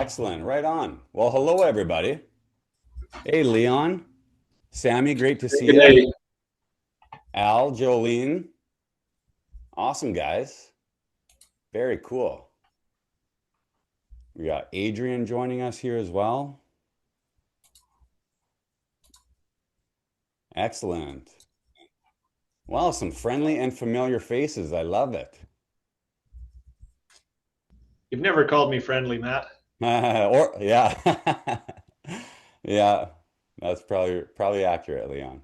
Excellent. Right on. Well, hello, everybody. Hey, Leon, Sammy, great to see Good you. day. Al, Jolene, awesome guys. Very cool. We got Adrian joining us here as well. Excellent. Well, some friendly and familiar faces. I love it. You've never called me friendly, Matt. Or yeah. Yeah, that's probably accurate, Leon.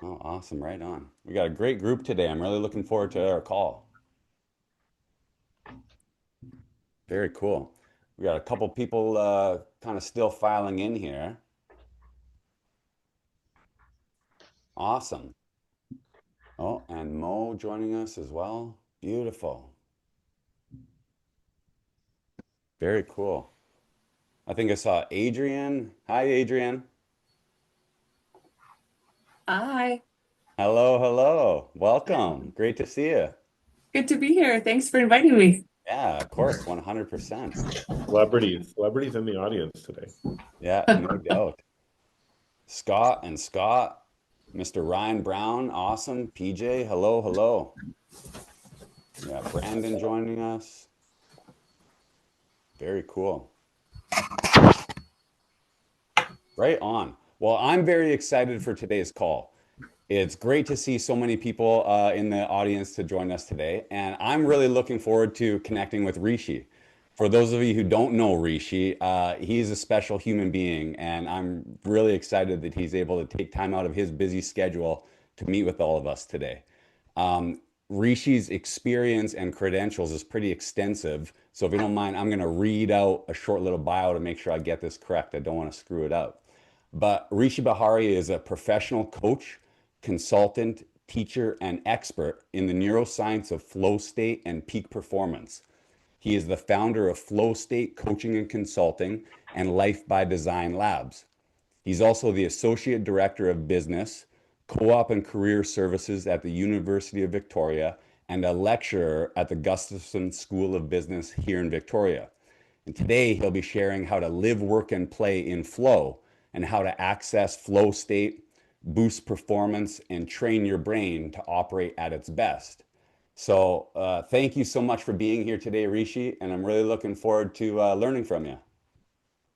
Oh, awesome. Right on. We got a great group today. I'm really looking forward to our call. Very cool. We got a couple people kind of still filing in here. Awesome. Oh, and Mo joining us as well. Beautiful. Very cool. I think I saw Adrian. Hi, Adrian. Hi, Hello, hello. Welcome. Great to see you. good to be here. Thanks for inviting me. Yeah, of course, 100%. Celebrities in the audience today. Yeah, no doubt. Scott and Scott, Mr. Ryan Brown, awesome. PJ, hello, hello. We got Brandon joining us. Very cool. Right on. Well, I'm very excited for today's call. It's great to see so many people in the audience to join us today, and I'm really looking forward to connecting with Rishi. For those of you who don't know Rishi, he's a special human being, and I'm really excited that he's able to take time out of his busy schedule to meet with all of us today. Rishi's experience and credentials is pretty extensive, so if you don't mind, I'm going to read out a short little bio to make sure I get this correct. I don't want to screw it up. But Rishi Bahari is a professional coach, consultant, teacher, and expert in the neuroscience of flow state and peak performance. He is the founder of Flow State Coaching and Consulting and Life by Design Labs. He's also the Associate Director of Business, Co-op and Career Services at the University of Victoria, and a lecturer at the Gustavson School of Business here in Victoria. And today he'll be sharing how to live, work, and play in flow and how to access flow state, boost performance, and train your brain to operate at its best. So thank you so much for being here today, Rishi, and I'm really looking forward to learning from you.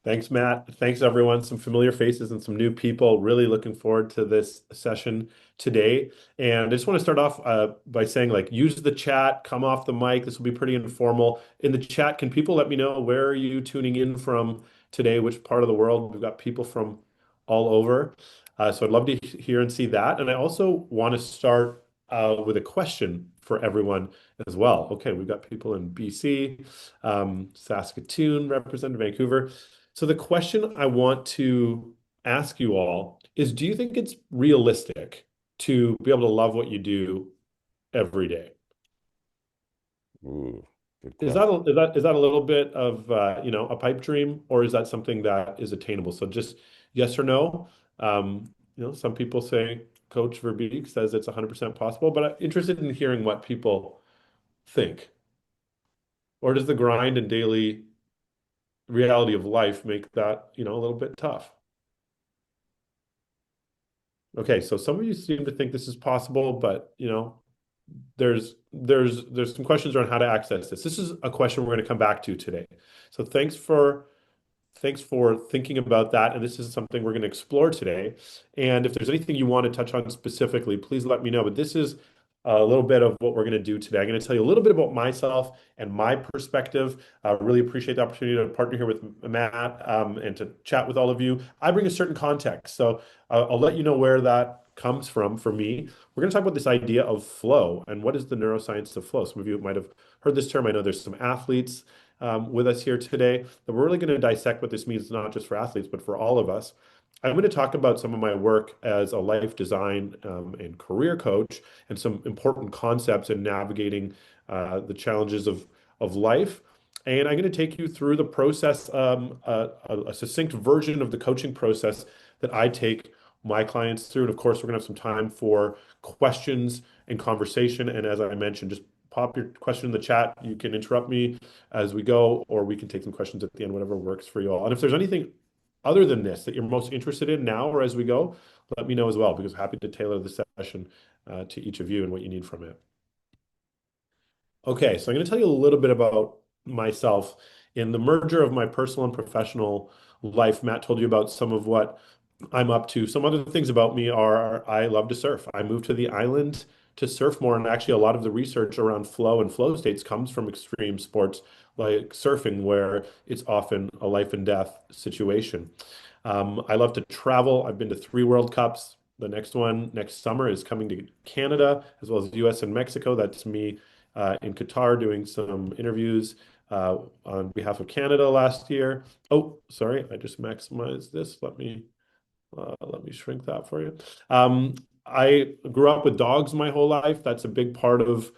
Thanks, Matt. Thanks, everyone. Some familiar faces and some new people. Really looking forward to this session today. And I just want to start off by saying, use the chat, come off the mic. This will be pretty informal. In the chat, can people let me know where are you tuning in from today, which part of the world? We've got people from all over. So I'd love to hear and see that. And I also want to start with a question for everyone as well. Okay, we've got people in BC, Saskatoon, represented Vancouver. So the question I want to ask you all is, do you think it's realistic to be able to love what you do every day? Ooh, good Is question. that a little bit of a pipe dream, or is that something that is attainable? So just yes or no. Some people say Coach Verbeek says it's 100% possible, but I'm interested in hearing what people think. Or does the grind and daily reality of life make that, a little bit tough? Okay, so some of you seem to think this is possible, but there's some questions around how to access this. This is a question we're going to come back to today. So thanks for thinking about that, and this is something we're going to explore today. And if there's anything you want to touch on specifically, please let me know. But this is a little bit of what we're going to do today. I'm going to tell you a little bit about myself and my perspective. I really appreciate the opportunity to partner here with Matt and to chat with all of you. I bring a certain context, so I'll let you know where that comes from for me. We're going to talk about this idea of flow and what is the neuroscience of flow. Some of you might have heard this term. I know there's some athletes with us here today, but we're really going to dissect what this means, not just for athletes, but for all of us. I'm going to talk about some of my work as a life design and career coach and some important concepts in navigating the challenges of life. And I'm going to take you through the process, a succinct version of the coaching process that I take my clients through. And of course, we're going to have some time for questions and conversation. And as I mentioned, just pop your question in the chat. You can interrupt me as we go, or we can take some questions at the end, whatever works for you all. And if there's anything other than this that you're most interested in now or as we go, let me know as well, because I'm happy to tailor the session to each of you and what you need from it. Okay, so I'm going to tell you a little bit about myself. In the merger of my personal and professional life, Matt told you about some of what I'm up to. Some other things about me are I love to surf. I moved to the island to surf more, and actually, a lot of the research around flow and flow states comes from extreme sports like surfing, where it's often a life and death situation. I love to travel. I've been to 3 World Cups. The next one next summer is coming to Canada, as well as US and Mexico. That's me in Qatar doing some interviews on behalf of Canada last year. Oh, sorry, I just maximized this. Let me shrink that for you. I grew up with dogs my whole life. That's a big part of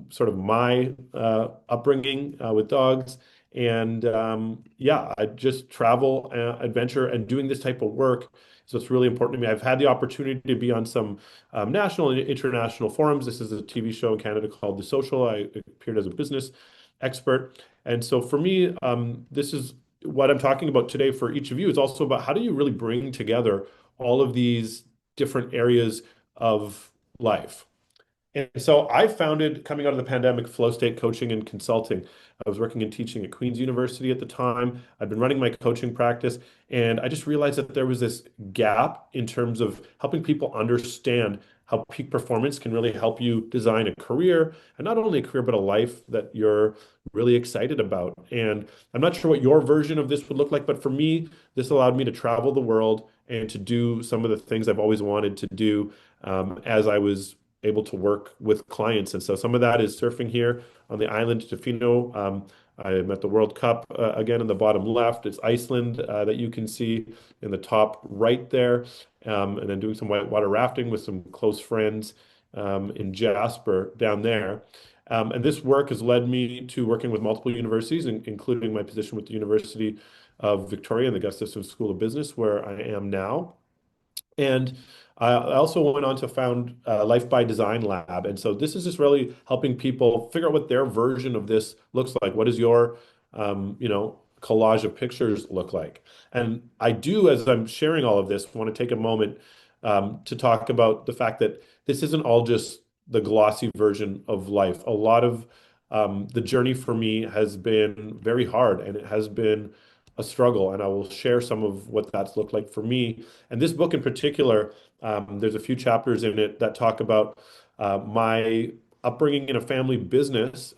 sort of my upbringing with dogs. And yeah, I just travel, adventure, and doing this type of work. So it's really important to me. I've had the opportunity to be on some national and international forums. This is a TV show in Canada called The Social. I appeared as a business expert. And so for me, this is what I'm talking about today for each of you is also about how do you really bring together all of these different areas of life. And so I founded, coming out of the pandemic, Flow State Coaching and Consulting. I was working and teaching at Queen's University at the time. I'd been running my coaching practice, and I just realized that there was this gap in terms of helping people understand how peak performance can really help you design a career, and not only a career, but a life that you're really excited about. And I'm not sure what your version of this would look like, but for me, this allowed me to travel the world and to do some of the things I've always wanted to do as I was able to work with clients. And so some of that is surfing here on the island Tofino. I'm at the World Cup again in the bottom left. It's Iceland that you can see in the top right there. And then doing some whitewater rafting with some close friends in Jasper down there. And this work has led me to working with multiple universities, including my position with the University of Victoria and the Gustavson School of Business, where I am now. And I also went on to found Life by Design Lab. And so this is just really helping people figure out what their version of this looks like. What does your, collage of pictures look like? And I do, as I'm sharing all of this, want to take a moment to talk about the fact that this isn't all just the glossy version of life. A lot of the journey for me has been very hard, and it has been a struggle. And I will share some of what that's looked like for me. And this book in particular, there's a few chapters in it that talk about my upbringing in a family business,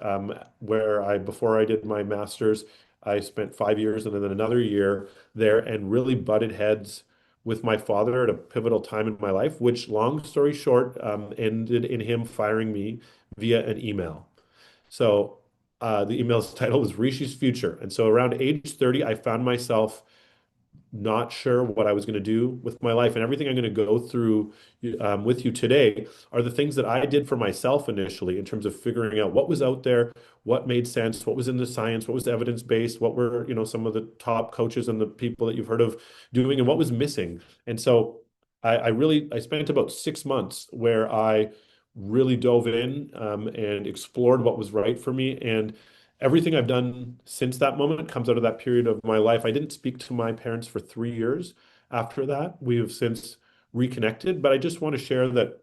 where before I did my master's, I spent 5 years and then another year there and really butted heads with my father at a pivotal time in my life, which, long story short, ended in him firing me via an email. So the email's title was Rishi's Future. And so around age 30, I found myself not sure what I was going to do with my life. And everything I'm going to go through with you today are the things that I did for myself initially in terms of figuring out what was out there, what made sense, what was in the science, what was evidence-based, what were, some of the top coaches and the people that you've heard of doing, and what was missing. And so I spent about 6 months where I really dove in and explored what was right for me. And everything I've done since that moment comes out of that period of my life. I didn't speak to my parents for 3 years after that. We have since reconnected, but I just want to share that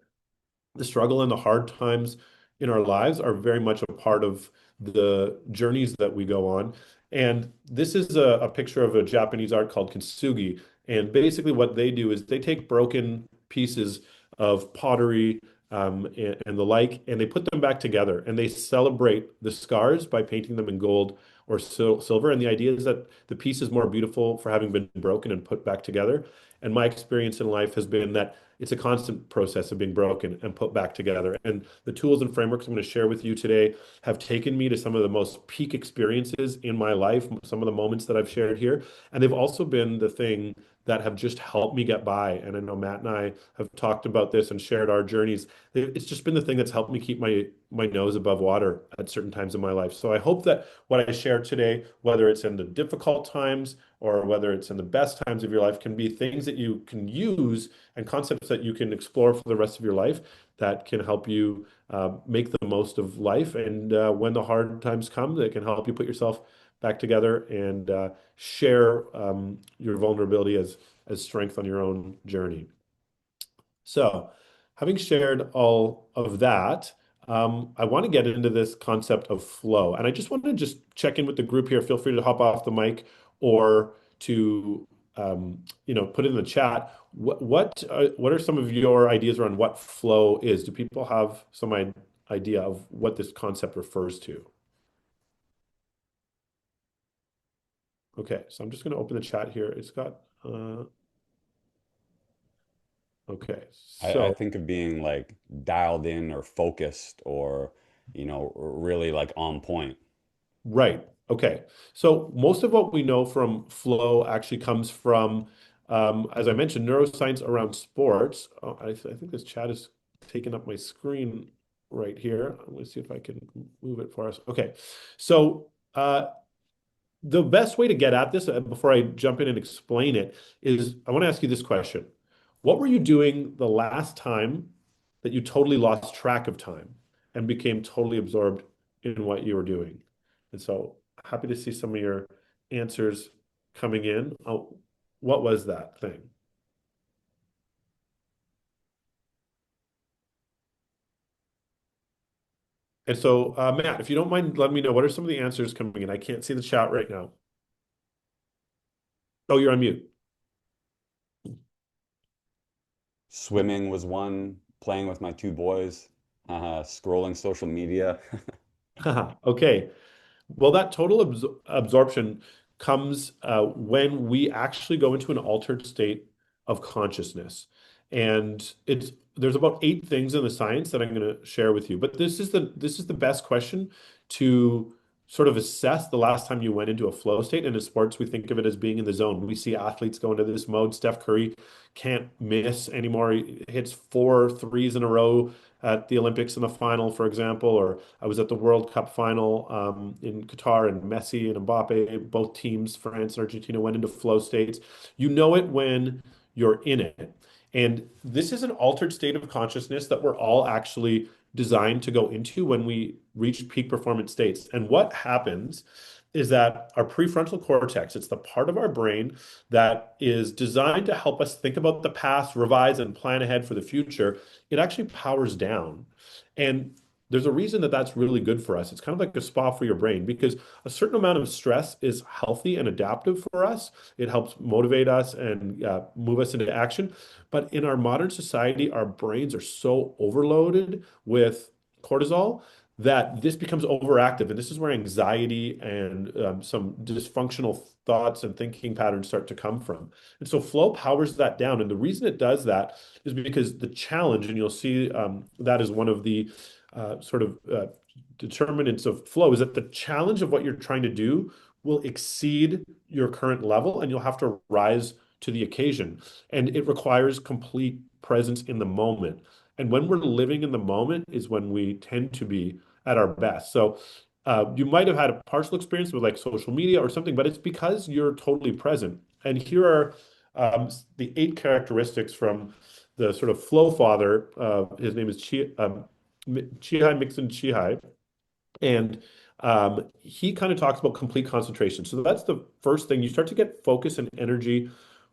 the struggle and the hard times in our lives are very much a part of the journeys that we go on. And this is a picture of a Japanese art called kintsugi. And basically what they do is they take broken pieces of pottery and the like, and they put them back together and they celebrate the scars by painting them in gold or silver. And the idea is that the piece is more beautiful for having been broken and put back together. And my experience in life has been that it's a constant process of being broken and put back together. And the tools and frameworks I'm going to share with you today have taken me to some of the most peak experiences in my life, some of the moments that I've shared here. And they've also been the thing that have just helped me get by. And I know Matt and I have talked about this and shared our journeys. It's just been the thing that's helped me keep my nose above water at certain times in my life. So I hope that what I share today, whether it's in the difficult times or whether it's in the best times of your life, can be things that you can use and concepts that you can explore for the rest of your life that can help you make the most of life. And when the hard times come, that can help you put yourself back together and share your vulnerability as strength on your own journey. So, having shared all of that, I want to get into this concept of flow. And I just want to just check in with the group here. Feel free to hop off the mic or to put it in the chat. What are some of your ideas around what flow is? Do people have some idea of what this concept refers to? Okay, so I'm just going to open the chat here. It's got okay, I so think of being like dialed in or focused or, really like on point. right. Okay. So most of what we know from flow actually comes from, as I mentioned, neuroscience around sports. Oh, I think this chat is taking up my screen right here. Let me see if I can move it for us. Okay. So the best way to get at this, before I jump in and explain it, is I want to ask you this question. What were you doing the last time that you totally lost track of time and became totally absorbed in what you were doing? And so happy to see some of your answers coming in. Oh, what was that thing? And so, Matt, if you don't mind letting me know, what are some of the answers coming in? I can't see the chat right now. Oh, you're on mute. Swimming was one, playing with my two boys, scrolling social media. Okay. Well, that total absorption comes when we actually go into an altered state of consciousness. And there's about 8 things in the science that I'm going to share with you. But this is the best question to sort of assess the last time you went into a flow state. And in sports, we think of it as being in the zone. We see athletes go into this mode. Steph Curry can't miss anymore. He hits 4 threes in a row at the Olympics in the final, for example, or I was at the World Cup final in Qatar, and Messi and Mbappe, both teams, France and Argentina, went into flow states. You know it when you're in it. And this is an altered state of consciousness that we're all actually designed to go into when we reach peak performance states. And what happens is that our prefrontal cortex, it's the part of our brain that is designed to help us think about the past, revise, and plan ahead for the future. It actually powers down. And there's a reason that that's really good for us. It's kind of like a spa for your brain because a certain amount of stress is healthy and adaptive for us. It helps motivate us and move us into action. But in our modern society, our brains are so overloaded with cortisol that this becomes overactive. And this is where anxiety and some dysfunctional thoughts and thinking patterns start to come from. And so flow powers that down. And the reason it does that is because the challenge, and you'll see that is one of the sort of determinants of flow, is that the challenge of what you're trying to do will exceed your current level and you'll have to rise to the occasion. And it requires complete presence in the moment. And when we're living in the moment is when we tend to be at our best. So you might have had a partial experience with like social media or something, but it's because you're totally present. And here are the 8 characteristics from the sort of flow father. His name is Chihai Mixon Chihai. And he kind of talks about complete concentration. So that's the first thing. You start to get focus and energy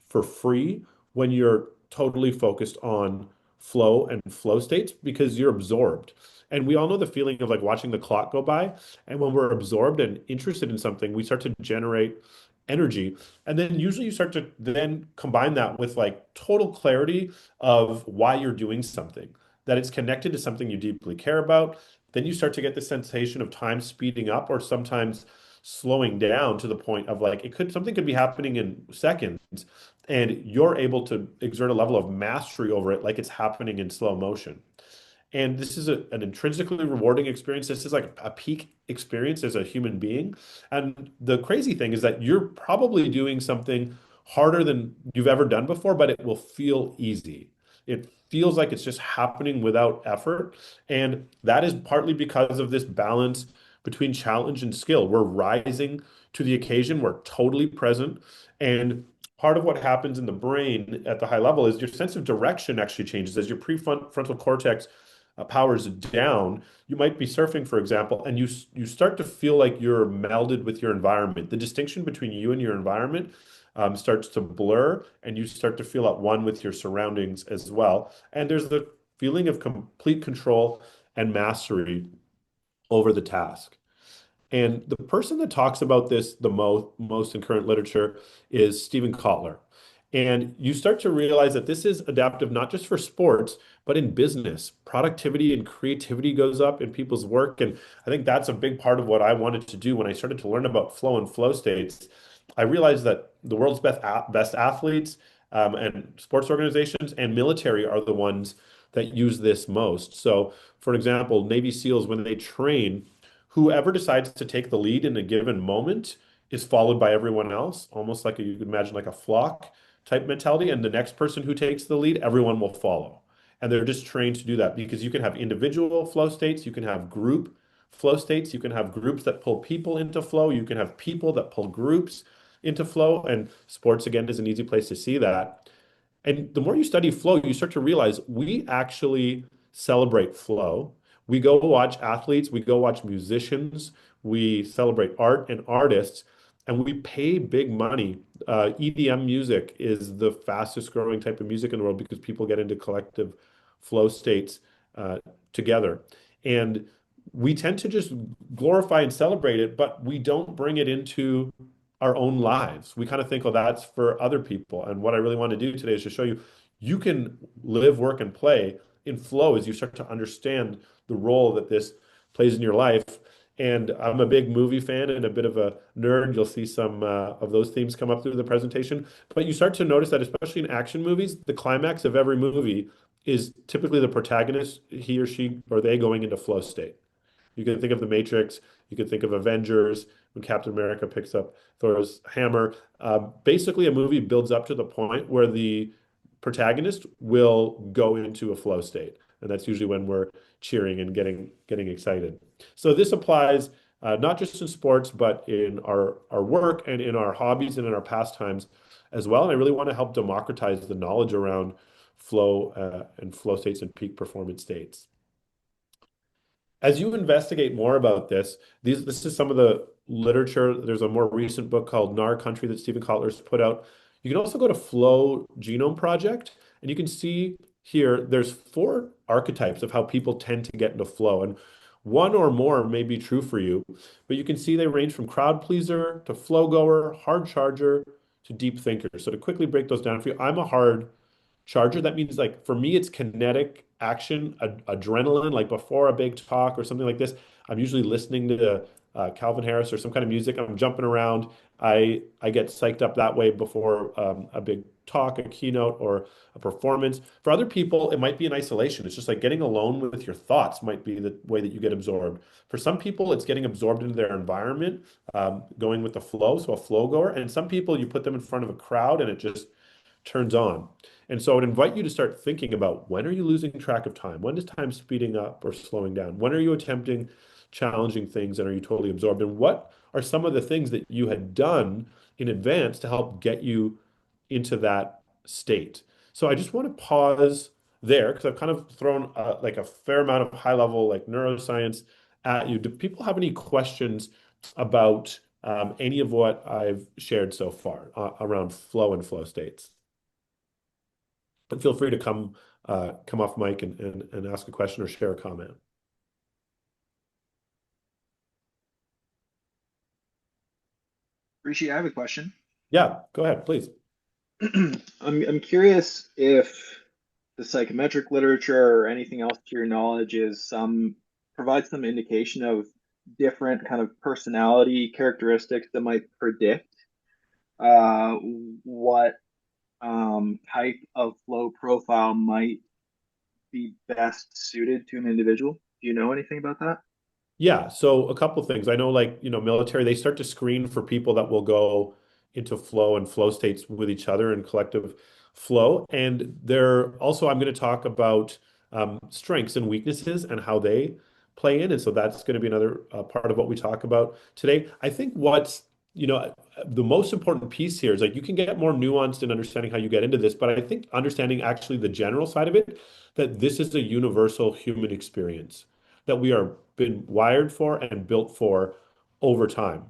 for free when you're totally focused on flow and flow states because you're absorbed. And we all know the feeling of like watching the clock go by. And when we're absorbed and interested in something, we start to generate energy. And then usually you start to then combine that with like total clarity of why you're doing something, that it's connected to something you deeply care about. Then you start to get the sensation of time speeding up or sometimes slowing down to the point of like something could be happening in seconds and you're able to exert a level of mastery over it like it's happening in slow motion. And this is an intrinsically rewarding experience. This is like a peak experience as a human being. And the crazy thing is that you're probably doing something harder than you've ever done before, but it will feel easy. It feels like it's just happening without effort. And that is partly because of this balance between challenge and skill. We're rising to the occasion, we're totally present. And part of what happens in the brain at the high level is your sense of direction actually changes as your prefrontal cortex powers down. You might be surfing, for example, and you start to feel like you're melded with your environment. The distinction between you and your environment starts to blur, and you start to feel at one with your surroundings as well. And there's the feeling of complete control and mastery over the task. And the person that talks about this the most in current literature is Stephen Kotler. And you start to realize that this is adaptive not just for sports, but in business. Productivity and creativity goes up in people's work. And I think that's a big part of what I wanted to do when I started to learn about flow and flow states. I realized that the world's best athletes and sports organizations and military are the ones that use this most. So, for example, Navy SEALs, when they train, whoever decides to take the lead in a given moment is followed by everyone else, almost like you could imagine like a flock type mentality. And the next person who takes the lead, everyone will follow. And they're just trained to do that because you can have individual flow states, you can have group flow states, you can have groups that pull people into flow, you can have people that pull groups into flow. And sports, again, is an easy place to see that. And the more you study flow, you start to realize we actually celebrate flow. We go watch athletes, we go watch musicians, we celebrate art and artists, and we pay big money. EDM music is the fastest growing type of music in the world because people get into collective flow states uh, together. And we tend to just glorify and celebrate it, but we don't bring it into our own lives. We kind of think, oh, that's for other people. And what I really want to do today is to show you you can live, work, and play in flow as you start to understand the role that this plays in your life. And I'm a big movie fan and a bit of a nerd. You'll see some of those themes come up through the presentation. But you start to notice that, especially in action movies, the climax of every movie is typically the protagonist, he or she or they going into flow state. You can think of The Matrix. You can think of Avengers when Captain America picks up Thor's hammer. Basically, a movie builds up to the point where the protagonist will go into a flow state, and that's usually when we're cheering and getting excited. So this applies not just in sports, but in our work and in our hobbies and in our pastimes as well. And I really want to help democratize the knowledge around flow and flow states and peak performance states. As you investigate more about this is some of the literature. There's a more recent book called Nar Country that Stephen Kotler's put out. You can also go to Flow Genome Project, and you can see here there's four archetypes of how people tend to get into flow. And one or more may be true for you, but you can see they range from crowd pleaser to flow goer, hard charger to deep thinker. So to quickly break those down for you, I'm a hard charger. That means like for me, it's kinetic action, adrenaline. Like before a big talk or something like this, I'm usually listening to Calvin Harris or some kind of music. I'm jumping around. I get psyched up that way before a big talk, a keynote, or a performance. For other people, it might be in isolation. It's just like getting alone with your thoughts might be the way that you get absorbed. For some people, it's getting absorbed into their environment, going with the flow, so a flow goer. And some people, you put them in front of a crowd and it just turns on. And so I would invite you to start thinking about when are you losing track of time? When is time speeding up or slowing down? When are you attempting challenging things and are you totally absorbed? And what are some of the things that you had done in advance to help get you into that state? So I just want to pause there because I've kind of thrown like a fair amount of high level like neuroscience at you. Do people have any questions about any of what I've shared so far around flow and flow states? But feel free to come off mic and ask a question or share a comment. Rishi, I have a question. Yeah, go ahead, please. I'm curious if the psychometric literature or anything else to your knowledge is some provides some indication of different kind of personality characteristics that might predict uh, what type of flow profile might be best suited to an individual. Do you know anything about that? Yeah, so a couple of things. I know like, military, they start to screen for people that will go into flow and flow states with each other and collective flow. And there also, I'm going to talk about strengths and weaknesses and how they play in. And so that's going to be another part of what we talk about today. I think what's, the most important piece here is like you can get more nuanced in understanding how you get into this, but I think understanding actually the general side of it, that this is a universal human experience that we are been wired for and built for over time.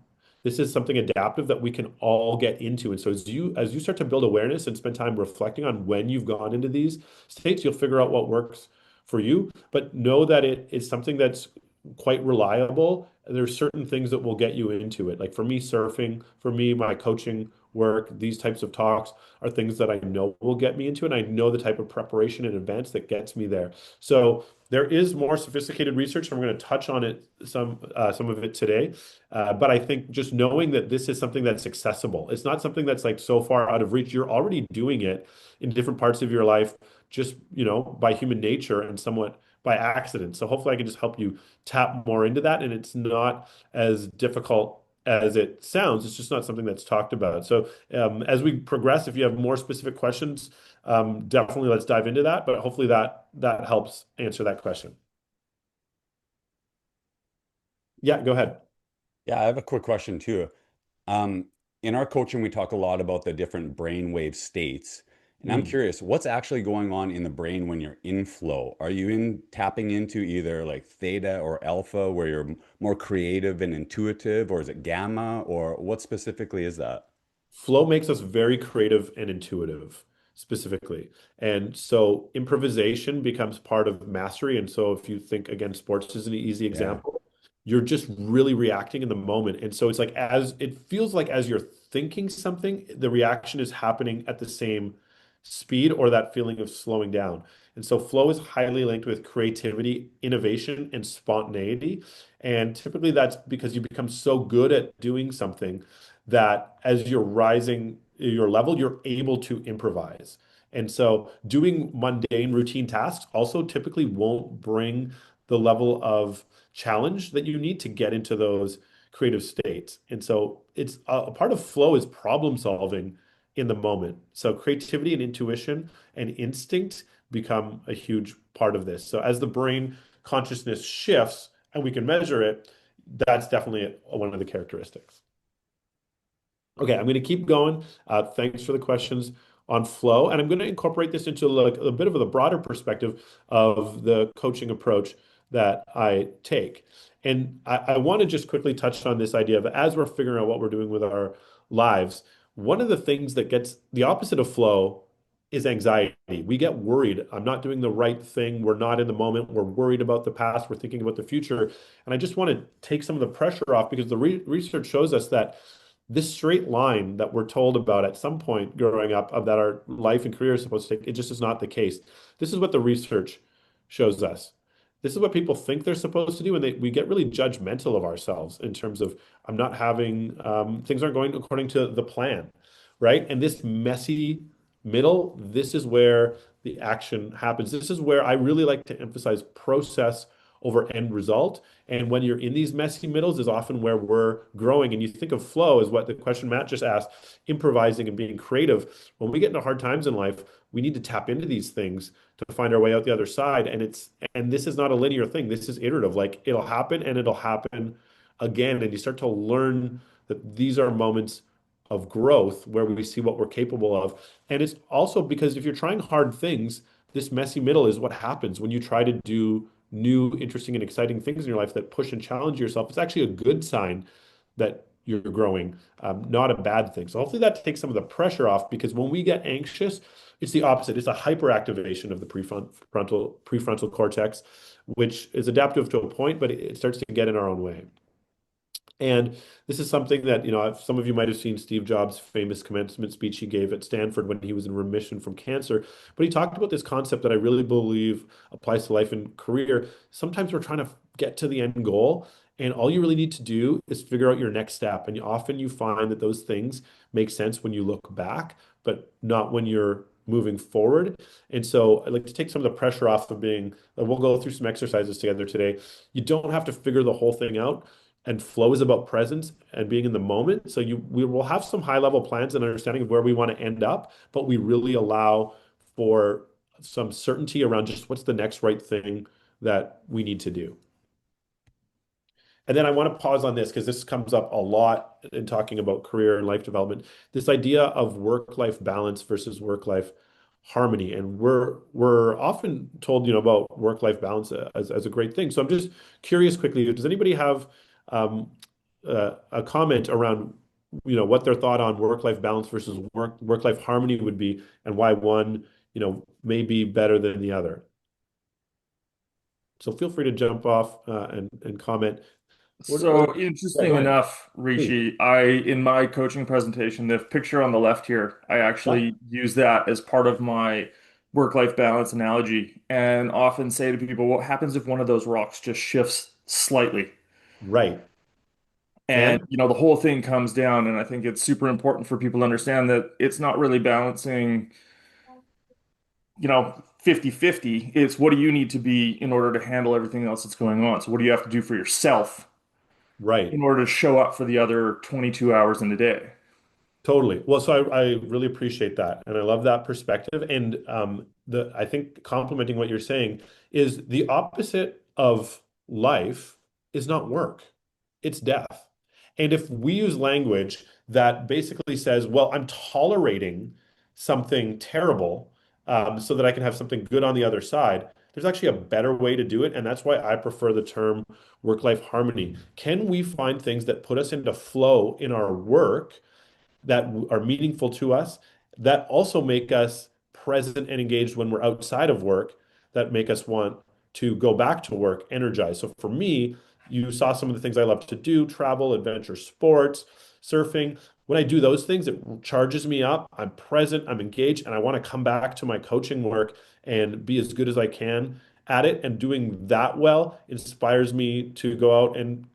This is something adaptive that we can all get into. And so as you start to build awareness and spend time reflecting on when you've gone into these states, you'll figure out what works for you. But know that it is something that's quite reliable. There's certain things that will get you into it. Like for me, surfing, for me, my coaching work, these types of talks are things that I know will get me into, and I know the type of preparation in advance that gets me there. So there is more sophisticated research, and we're going to touch on it some of it today. But I think just knowing that this is something that's accessible, it's not something that's like so far out of reach. You're already doing it in different parts of your life, just by human nature and somewhat by accident. So hopefully I can just help you tap more into that, and it's not as difficult as it sounds. It's just not something that's talked about. So as we progress, if you have more specific questions, definitely let's dive into that. But hopefully that helps answer that question. Yeah, go ahead. Yeah, I have a quick question too. Um, in our coaching, we talk a lot about the different brainwave states. And I'm Mm. curious, what's actually going on in the brain when you're in flow? Are you tapping into either like theta or alpha, where you're more creative and intuitive, or is it gamma, or what specifically is that? Flow makes us very creative and intuitive, specifically. And so improvisation becomes part of mastery. And so if you think, again, sports is an easy Yeah. example, you're just really reacting in the moment. And so it's like as it feels like as you're thinking something, the reaction is happening at the same speed or that feeling of slowing down. And so flow is highly linked with creativity, innovation, and spontaneity. And typically that's because you become so good at doing something that as you're rising your level, you're able to improvise. And so doing mundane routine tasks also typically won't bring the level of challenge that you need to get into those creative states. And so it's a part of flow is problem solving in the moment. So creativity and intuition and instinct become a huge part of this. So as the brain consciousness shifts and we can measure it, that's definitely one of the characteristics. Okay, I'm going to keep going. Thanks for the questions on flow, and I'm going to incorporate this into like a bit of the broader perspective of the coaching approach that I take. And I want to just quickly touch on this idea of as we're figuring out what we're doing with our lives, one of the things that gets the opposite of flow is anxiety. We get worried. I'm not doing the right thing. We're not in the moment. We're worried about the past. We're thinking about the future. And I just want to take some of the pressure off because the research shows us that this straight line that we're told about at some point growing up of that our life and career is supposed to take, it just is not the case. This is what the research shows us. This is what people think they're supposed to do, and we get really judgmental of ourselves in terms of I'm not having things aren't going according to the plan, right? And this messy middle, this is where the action happens. This is where I really like to emphasize process over end result. And when you're in these messy middles is often where we're growing. And you think of flow as what the question Matt just asked, improvising and being creative. When we get into hard times in life, we need to tap into these things to find our way out the other side. And this is not a linear thing. This is iterative. Like it'll happen and it'll happen again. And you start to learn that these are moments of growth where we see what we're capable of. And it's also because if you're trying hard things, this messy middle is what happens when you try to do new, interesting, and exciting things in your life that push and challenge yourself. It's actually a good sign that you're growing, not a bad thing. So hopefully that takes some of the pressure off because when we get anxious, it's the opposite. It's a hyperactivation of the prefrontal cortex, which is adaptive to a point, but it starts to get in our own way. And this is something that, some of you might have seen Steve Jobs' famous commencement speech he gave at Stanford when he was in remission from cancer. But he talked about this concept that I really believe applies to life and career. Sometimes we're trying to get to the end goal, and all you really need to do is figure out your next step. And often you find that those things make sense when you look back, but not when you're moving forward. And so I'd like to take some of the pressure off of we'll go through some exercises together today. You don't have to figure the whole thing out and flow is about presence and being in the moment. So we will have some high level plans and understanding of where we want to end up, but we really allow for some certainty around just what's the next right thing that we need to do. And then I want to pause on this because this comes up a lot in talking about career and life development. This idea of work-life balance versus work-life harmony. And we're often told, about work-life balance as a great thing. So I'm just curious quickly, does anybody have a comment around, what their thought on work-life balance versus work-life harmony would be, and why one, may be better than the other? So feel free to jump off and comment. So Yeah, interesting go ahead. enough, Please. Rishi, in my coaching presentation, the picture on the left here, I Yeah. actually use that as part of my work-life balance analogy and often say to people, what happens if one of those rocks just shifts slightly? Right. And And the whole thing comes down, and I think it's super important for people to understand that it's not really balancing, 50-50. It's what do you need to be in order to handle everything else that's going on? So what do you have to do for yourself right. in order to show up for the other 22 hours in the day? Totally. Well, so I really appreciate that. And I love that perspective. And I think complementing what you're saying is the opposite of life is not work, it's death. And if we use language that basically says, well, I'm tolerating something terrible so that I can have something good on the other side, there's actually a better way to do it. And that's why I prefer the term work-life harmony. Can we find things that put us into flow in our work that are meaningful to us, that also make us present and engaged when we're outside of work, that make us want to go back to work energized? So for me, you saw some of the things I love to do: travel, adventure sports, surfing. When I do those things, it charges me up. I'm present, I'm engaged, and I want to come back to my coaching work and be as good as I can at it. And doing that well inspires me to go out and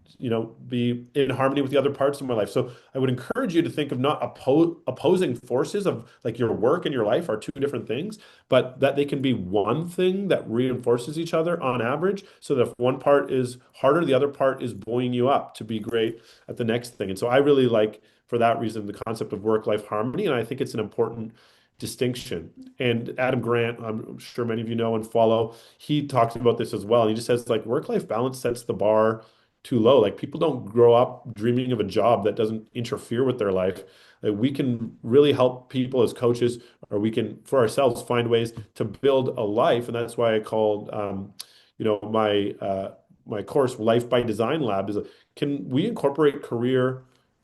be in harmony with the other parts of my life. So I would encourage you to think of not opposing forces of like your work and your life are two different things, but that they can be one thing that reinforces each other on average, so that if one part is harder, the other part is buoying you up to be great at the next thing. And so I really like, for that reason, the concept of work-life harmony, and I think it's an important distinction. And Adam Grant, I'm sure many of you know and follow, he talks about this as well. And he just says like work-life balance sets the bar too low. Like people don't grow up dreaming of a job that doesn't interfere with their life. Like we can really help people as coaches, or we can for ourselves find ways to build a life. And that's why I called, my course Life by Design Lab is can we incorporate career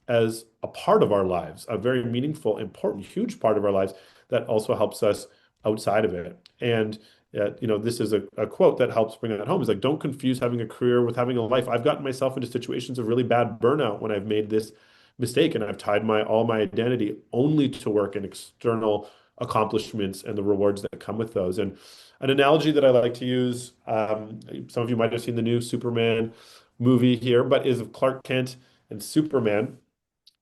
as a part of our lives, a very meaningful, important, huge part of our lives that also helps us outside of it. And this is a quote that helps bring that home. Is like, don't confuse having a career with having a life. I've gotten myself into situations of really bad burnout when I've made this mistake, and I've tied all my identity only to work and external accomplishments and the rewards that come with those. And an analogy that I like to use, some of you might have seen the new Superman movie here, but is of Clark Kent and Superman.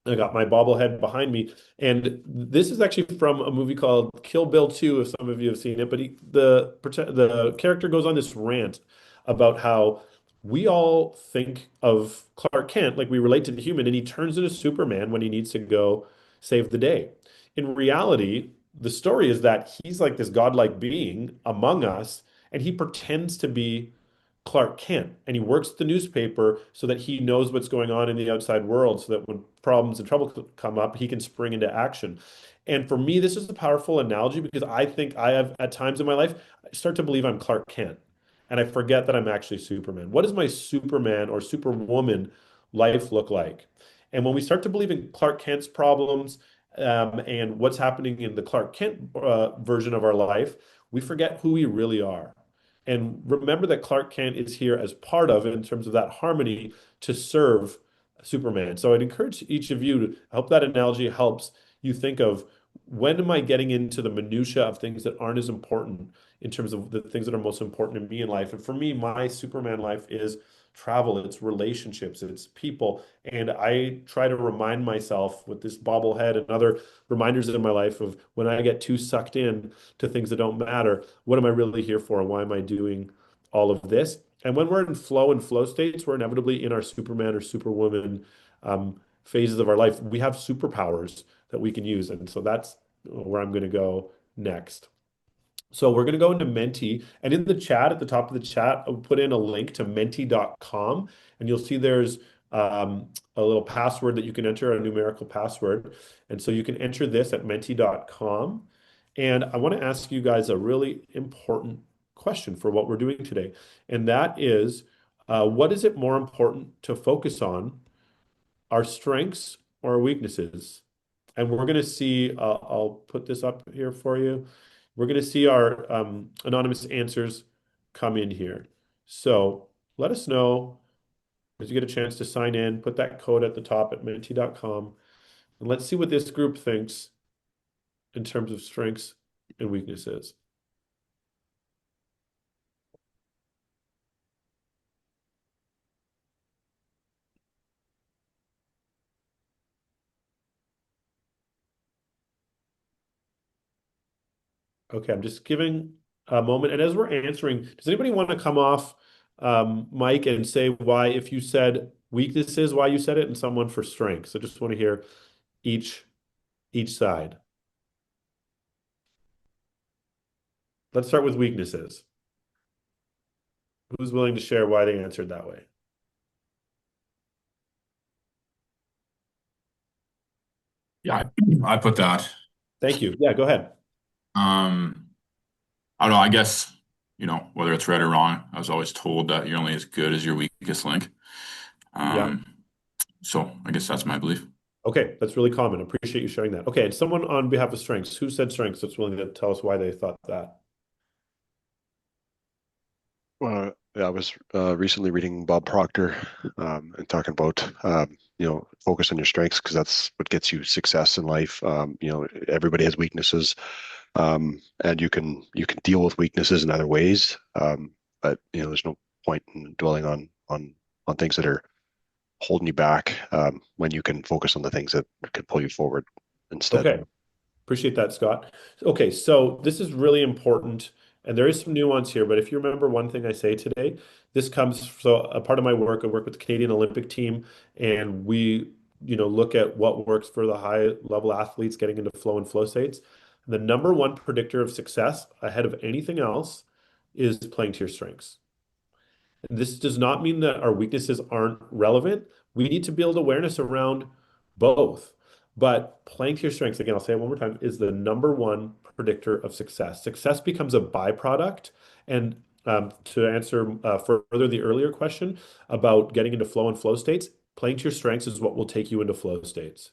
I got my bobblehead behind me. And this is actually from a movie called Kill Bill 2, if some of you have seen it. But the character goes on this rant about how we all think of Clark Kent like we relate to the human, and he turns into Superman when he needs to go save the day. In reality, the story is that he's like this godlike being among us, and he pretends to be Clark Kent, and he works at the newspaper so that he knows what's going on in the outside world, so that when problems and trouble come up, he can spring into action. And for me, this is a powerful analogy because I think I have, at times in my life, I start to believe I'm Clark Kent, and I forget that I'm actually Superman. What does my Superman or Superwoman life look like? And when we start to believe in Clark Kent's problems, and what's happening in the Clark Kent version of our life, we forget who we really are. And remember that Clark Kent is here as part of, in terms of that harmony, to serve Superman. So I'd encourage each of you to, I hope that analogy helps you think of, when am I getting into the minutia of things that aren't as important in terms of the things that are most important to me in life. And for me, my Superman life is travel, it's relationships, it's people. And I try to remind myself with this bobblehead and other reminders in my life of when I get too sucked in to things that don't matter, what am I really here for? Why am I doing all of this? And when we're in flow and flow states, we're inevitably in our Superman or Superwoman phases of our life. We have superpowers that we can use. And so that's where I'm going to go next. So we're going to go into Menti. And in the chat, at the top of the chat, I'll put in a link to menti.com. And you'll see there's a little password that you can enter, a numerical password. And so you can enter this at menti.com. And I want to ask you guys a really important question for what we're doing today. And that is, what is it more important to focus on, our strengths or our weaknesses? And we're going to see, I'll put this up here for you. We're going to see our anonymous answers come in here. So let us know as you get a chance to sign in, put that code at the top at menti.com, and let's see what this group thinks in terms of strengths and weaknesses. Okay, I'm just giving a moment. And as we're answering, does anybody want to come off mic and say why, if you said weaknesses, why you said it, and someone for strengths? I just want to hear each side. Let's start with weaknesses. Who's willing to share why they answered that way? Yeah, I put that. Thank you. Yeah, go ahead. Um, I don't know. I guess, whether it's right or wrong, I was always told that you're only as good as your weakest link. Yeah. Um, so I guess that's my belief. Okay, that's really common. Appreciate you sharing that. Okay, and someone on behalf of strengths, who said strengths that's willing to tell us why they thought that? Yeah, I was recently reading Bob Proctor and talking about focus on your strengths because that's what gets you success in life. Everybody has weaknesses, and you can deal with weaknesses in other ways. But there's no point in dwelling on things that are holding you back when you can focus on the things that can pull you forward instead. Okay, appreciate that, Scott. Okay, so this is really important, and there is some nuance here, but if you remember one thing I say today, this comes, so a part of my work, I work with the Canadian Olympic team, and we, look at what works for the high level athletes getting into flow and flow states. The number one predictor of success ahead of anything else is playing to your strengths. This does not mean that our weaknesses aren't relevant. We need to build awareness around both. But playing to your strengths, again, I'll say it one more time, is the number one predictor of success. Success becomes a byproduct. And to answer further the earlier question about getting into flow and flow states, playing to your strengths is what will take you into flow states.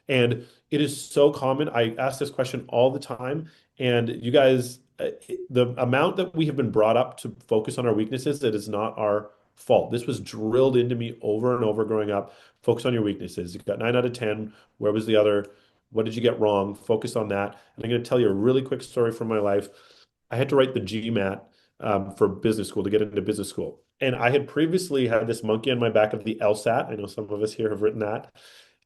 And it is so common. I ask this question all the time. And you guys, the amount that we have been brought up to focus on our weaknesses, it is not our fault. This was drilled into me over and over growing up. Focus on your weaknesses. You got 9 out of 10. Where was the other? What did you get wrong? Focus on that. And I'm going to tell you a really quick story from my life. I had to write the GMAT for business school to get into business school. And I had previously had this monkey on my back of the LSAT. I know some of us here have written that.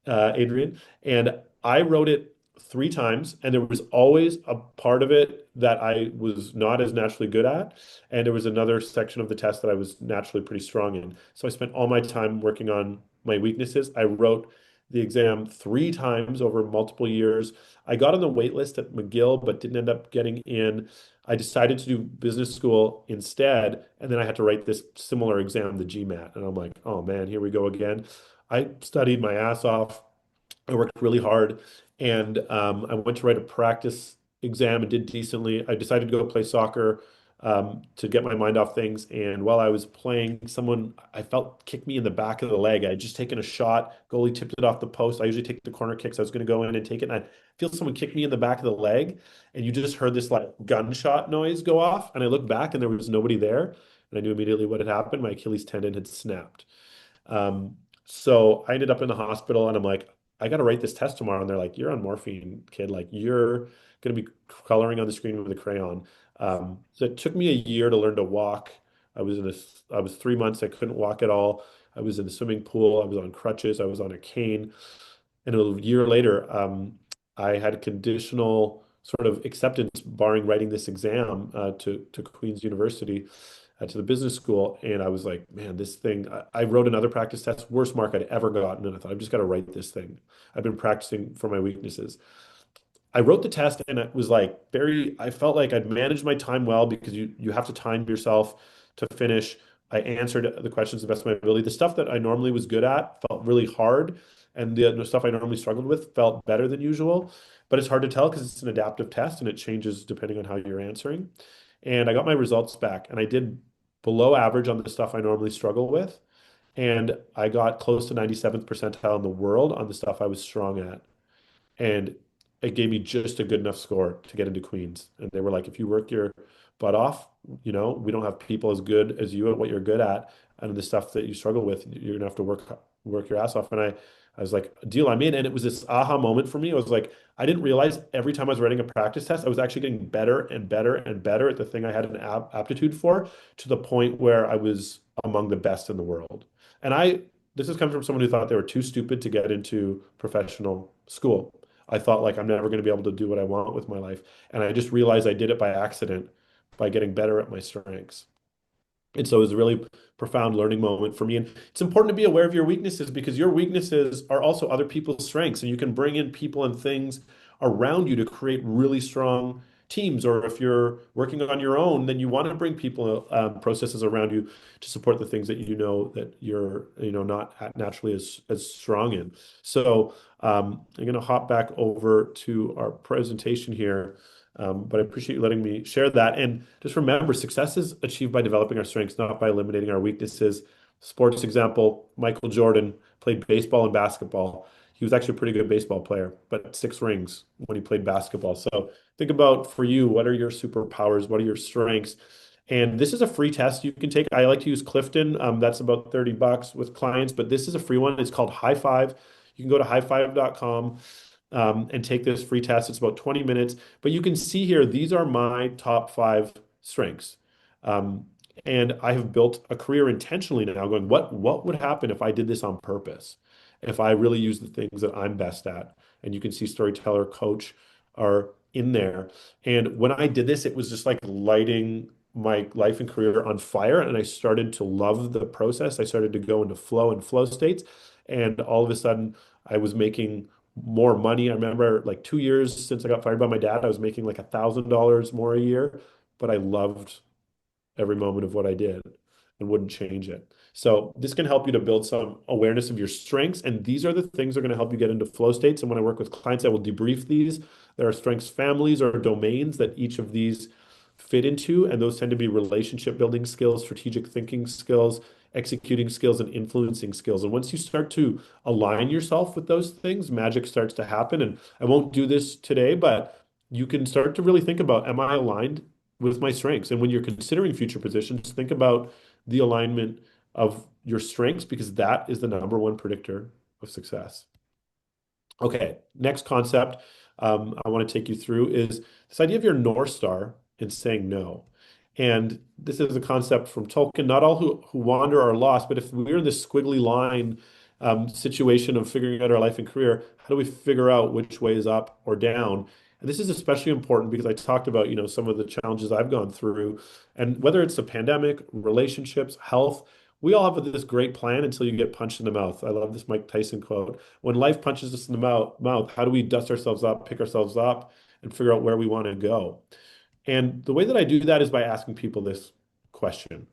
Adrian, and I wrote it 3 times, and there was always a part of it that I was not as naturally good at, and there was another section of the test that I was naturally pretty strong in. So I spent all my time working on my weaknesses. I wrote the exam 3 times over multiple years. I got on the wait list at McGill, but didn't end up getting in. I decided to do business school instead, and then I had to write this similar exam, the GMAT, and I'm like, oh man, here we go again. I studied my ass off. I worked really hard, and I went to write a practice exam and did decently. I decided to go play soccer to get my mind off things. And while I was playing, someone I felt kicked me in the back of the leg. I had just taken a shot. Goalie tipped it off the post. I usually take the corner kicks. I was going to go in and take it, and I feel someone kick me in the back of the leg. And you just heard this like gunshot noise go off, and I looked back, and there was nobody there. And I knew immediately what had happened. My Achilles tendon had snapped. Um, so I ended up in the hospital and I'm like, I got to write this test tomorrow. And they're like, you're on morphine, kid. Like, you're going to be coloring on the screen with a crayon. So it took me a year to learn to walk. I was 3 months. I couldn't walk at all. I was in the swimming pool. I was on crutches. I was on a cane. And a year later, I had conditional sort of acceptance, barring writing this exam to Queen's University. to the business school, and I was like, man, this thing. I wrote another practice test, worst mark I'd ever gotten, and I thought I've just got to write this thing. I've been practicing for my weaknesses. I wrote the test and it was like I felt like I'd managed my time well because you have to time yourself to finish. I answered the questions to the best of my ability. The stuff that I normally was good at felt really hard, and the stuff I normally struggled with felt better than usual. But it's hard to tell because it's an adaptive test and it changes depending on how you're answering. And I got my results back and I did below average on the stuff I normally struggle with. And I got close to 97th percentile in the world on the stuff I was strong at. And it gave me just a good enough score to get into Queens. And they were like, if you work your butt off, we don't have people as good as you at what you're good at, and the stuff that you struggle with, you're gonna have to work your ass off. And I was like, deal, I'm in. And it was this aha moment for me. I was like, I didn't realize every time I was writing a practice test, I was actually getting better and better and better at the thing I had an aptitude for, to the point where I was among the best in the world. And this has come from someone who thought they were too stupid to get into professional school. I thought like I'm never going to be able to do what I want with my life. And I just realized I did it by accident by getting better at my strengths. And so it was a really profound learning moment for me. And it's important to be aware of your weaknesses because your weaknesses are also other people's strengths. And you can bring in people and things around you to create really strong teams. Or if you're working on your own, then you want to bring people, processes around you to support the things that you know that you're, not naturally as strong in. So I'm going to hop back over to our presentation here. But I appreciate you letting me share that. And just remember, success is achieved by developing our strengths, not by eliminating our weaknesses. Sports example, Michael Jordan played baseball and basketball. He was actually a pretty good baseball player, but 6 rings when he played basketball. So think about, for you, what are your superpowers? What are your strengths? And this is a free test you can take. I like to use Clifton. That's about $30 with clients, but this is a free one. It's called High Five. You can go to highfive.com and take this free test. It's about 20 minutes. But you can see here, these are my top 5 strengths. Um, and I have built a career intentionally now going, what would happen if I did this on purpose? If I really use the things that I'm best at? And you can see storyteller, coach are in there. And when I did this, it was just like lighting my life and career on fire. And I started to love the process. I started to go into flow and flow states. And all of a sudden, I was making more money. I remember like 2 years since I got fired by my dad, I was making like $1,000 more a year, but I loved every moment of what I did and wouldn't change it. So this can help you to build some awareness of your strengths. And these are the things that are going to help you get into flow states. And when I work with clients, I will debrief these. There are strengths families or domains that each of these fit into. And those tend to be relationship building skills, strategic thinking skills, executing skills, and influencing skills. And once you start to align yourself with those things, magic starts to happen. And I won't do this today, but you can start to really think about, am I aligned with my strengths? And when you're considering future positions, think about the alignment of your strengths because that is the #1 predictor of success. Okay, next concept I want to take you through is this idea of your North Star and saying no. And this is a concept from Tolkien. Not all who wander are lost, but if we're in this squiggly line situation of figuring out our life and career, how do we figure out which way is up or down? And this is especially important because I talked about, some of the challenges I've gone through, and whether it's the pandemic, relationships, health, we all have this great plan until you get punched in the mouth. I love this Mike Tyson quote. When life punches us in the mouth, how do we dust ourselves up, pick ourselves up, and figure out where we want to go? And the way that I do that is by asking people this question.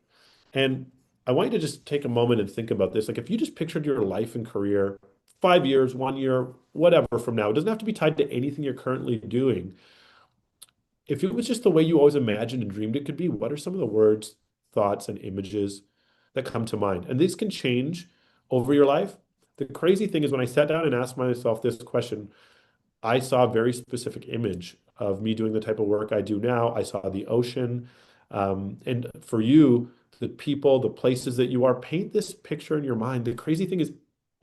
And I want you to just take a moment and think about this. Like if you just pictured your life and career 5 years, 1 year, whatever from now, it doesn't have to be tied to anything you're currently doing. If it was just the way you always imagined and dreamed it could be, what are some of the words, thoughts, and images that come to mind? And these can change over your life. The crazy thing is when I sat down and asked myself this question, I saw a very specific image of me doing the type of work I do now. I saw the ocean. And for you, the people, the places that you are, paint this picture in your mind. The crazy thing is,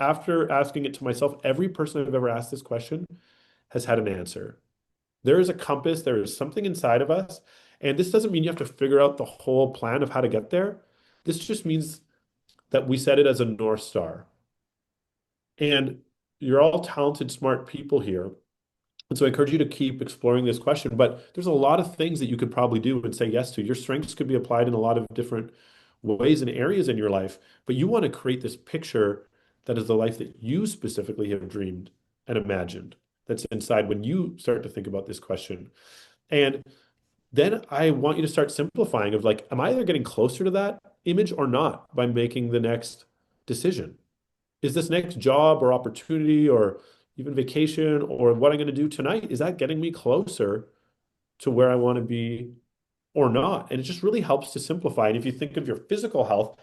after asking it to myself, every person I've ever asked this question has had an answer. There is a compass, there is something inside of us. And this doesn't mean you have to figure out the whole plan of how to get there. This just means that we set it as a North Star. And you're all talented, smart people here. And so I encourage you to keep exploring this question. But there's a lot of things that you could probably do and say yes to. Your strengths could be applied in a lot of different ways and areas in your life, but you want to create this picture that is the life that you specifically have dreamed and imagined that's inside when you start to think about this question. And then I want you to start simplifying of like, am I either getting closer to that image or not by making the next decision? Is this next job or opportunity or even vacation or what I'm going to do tonight, is that getting me closer to where I want to be or not? And it just really helps to simplify. And if you think of your physical health,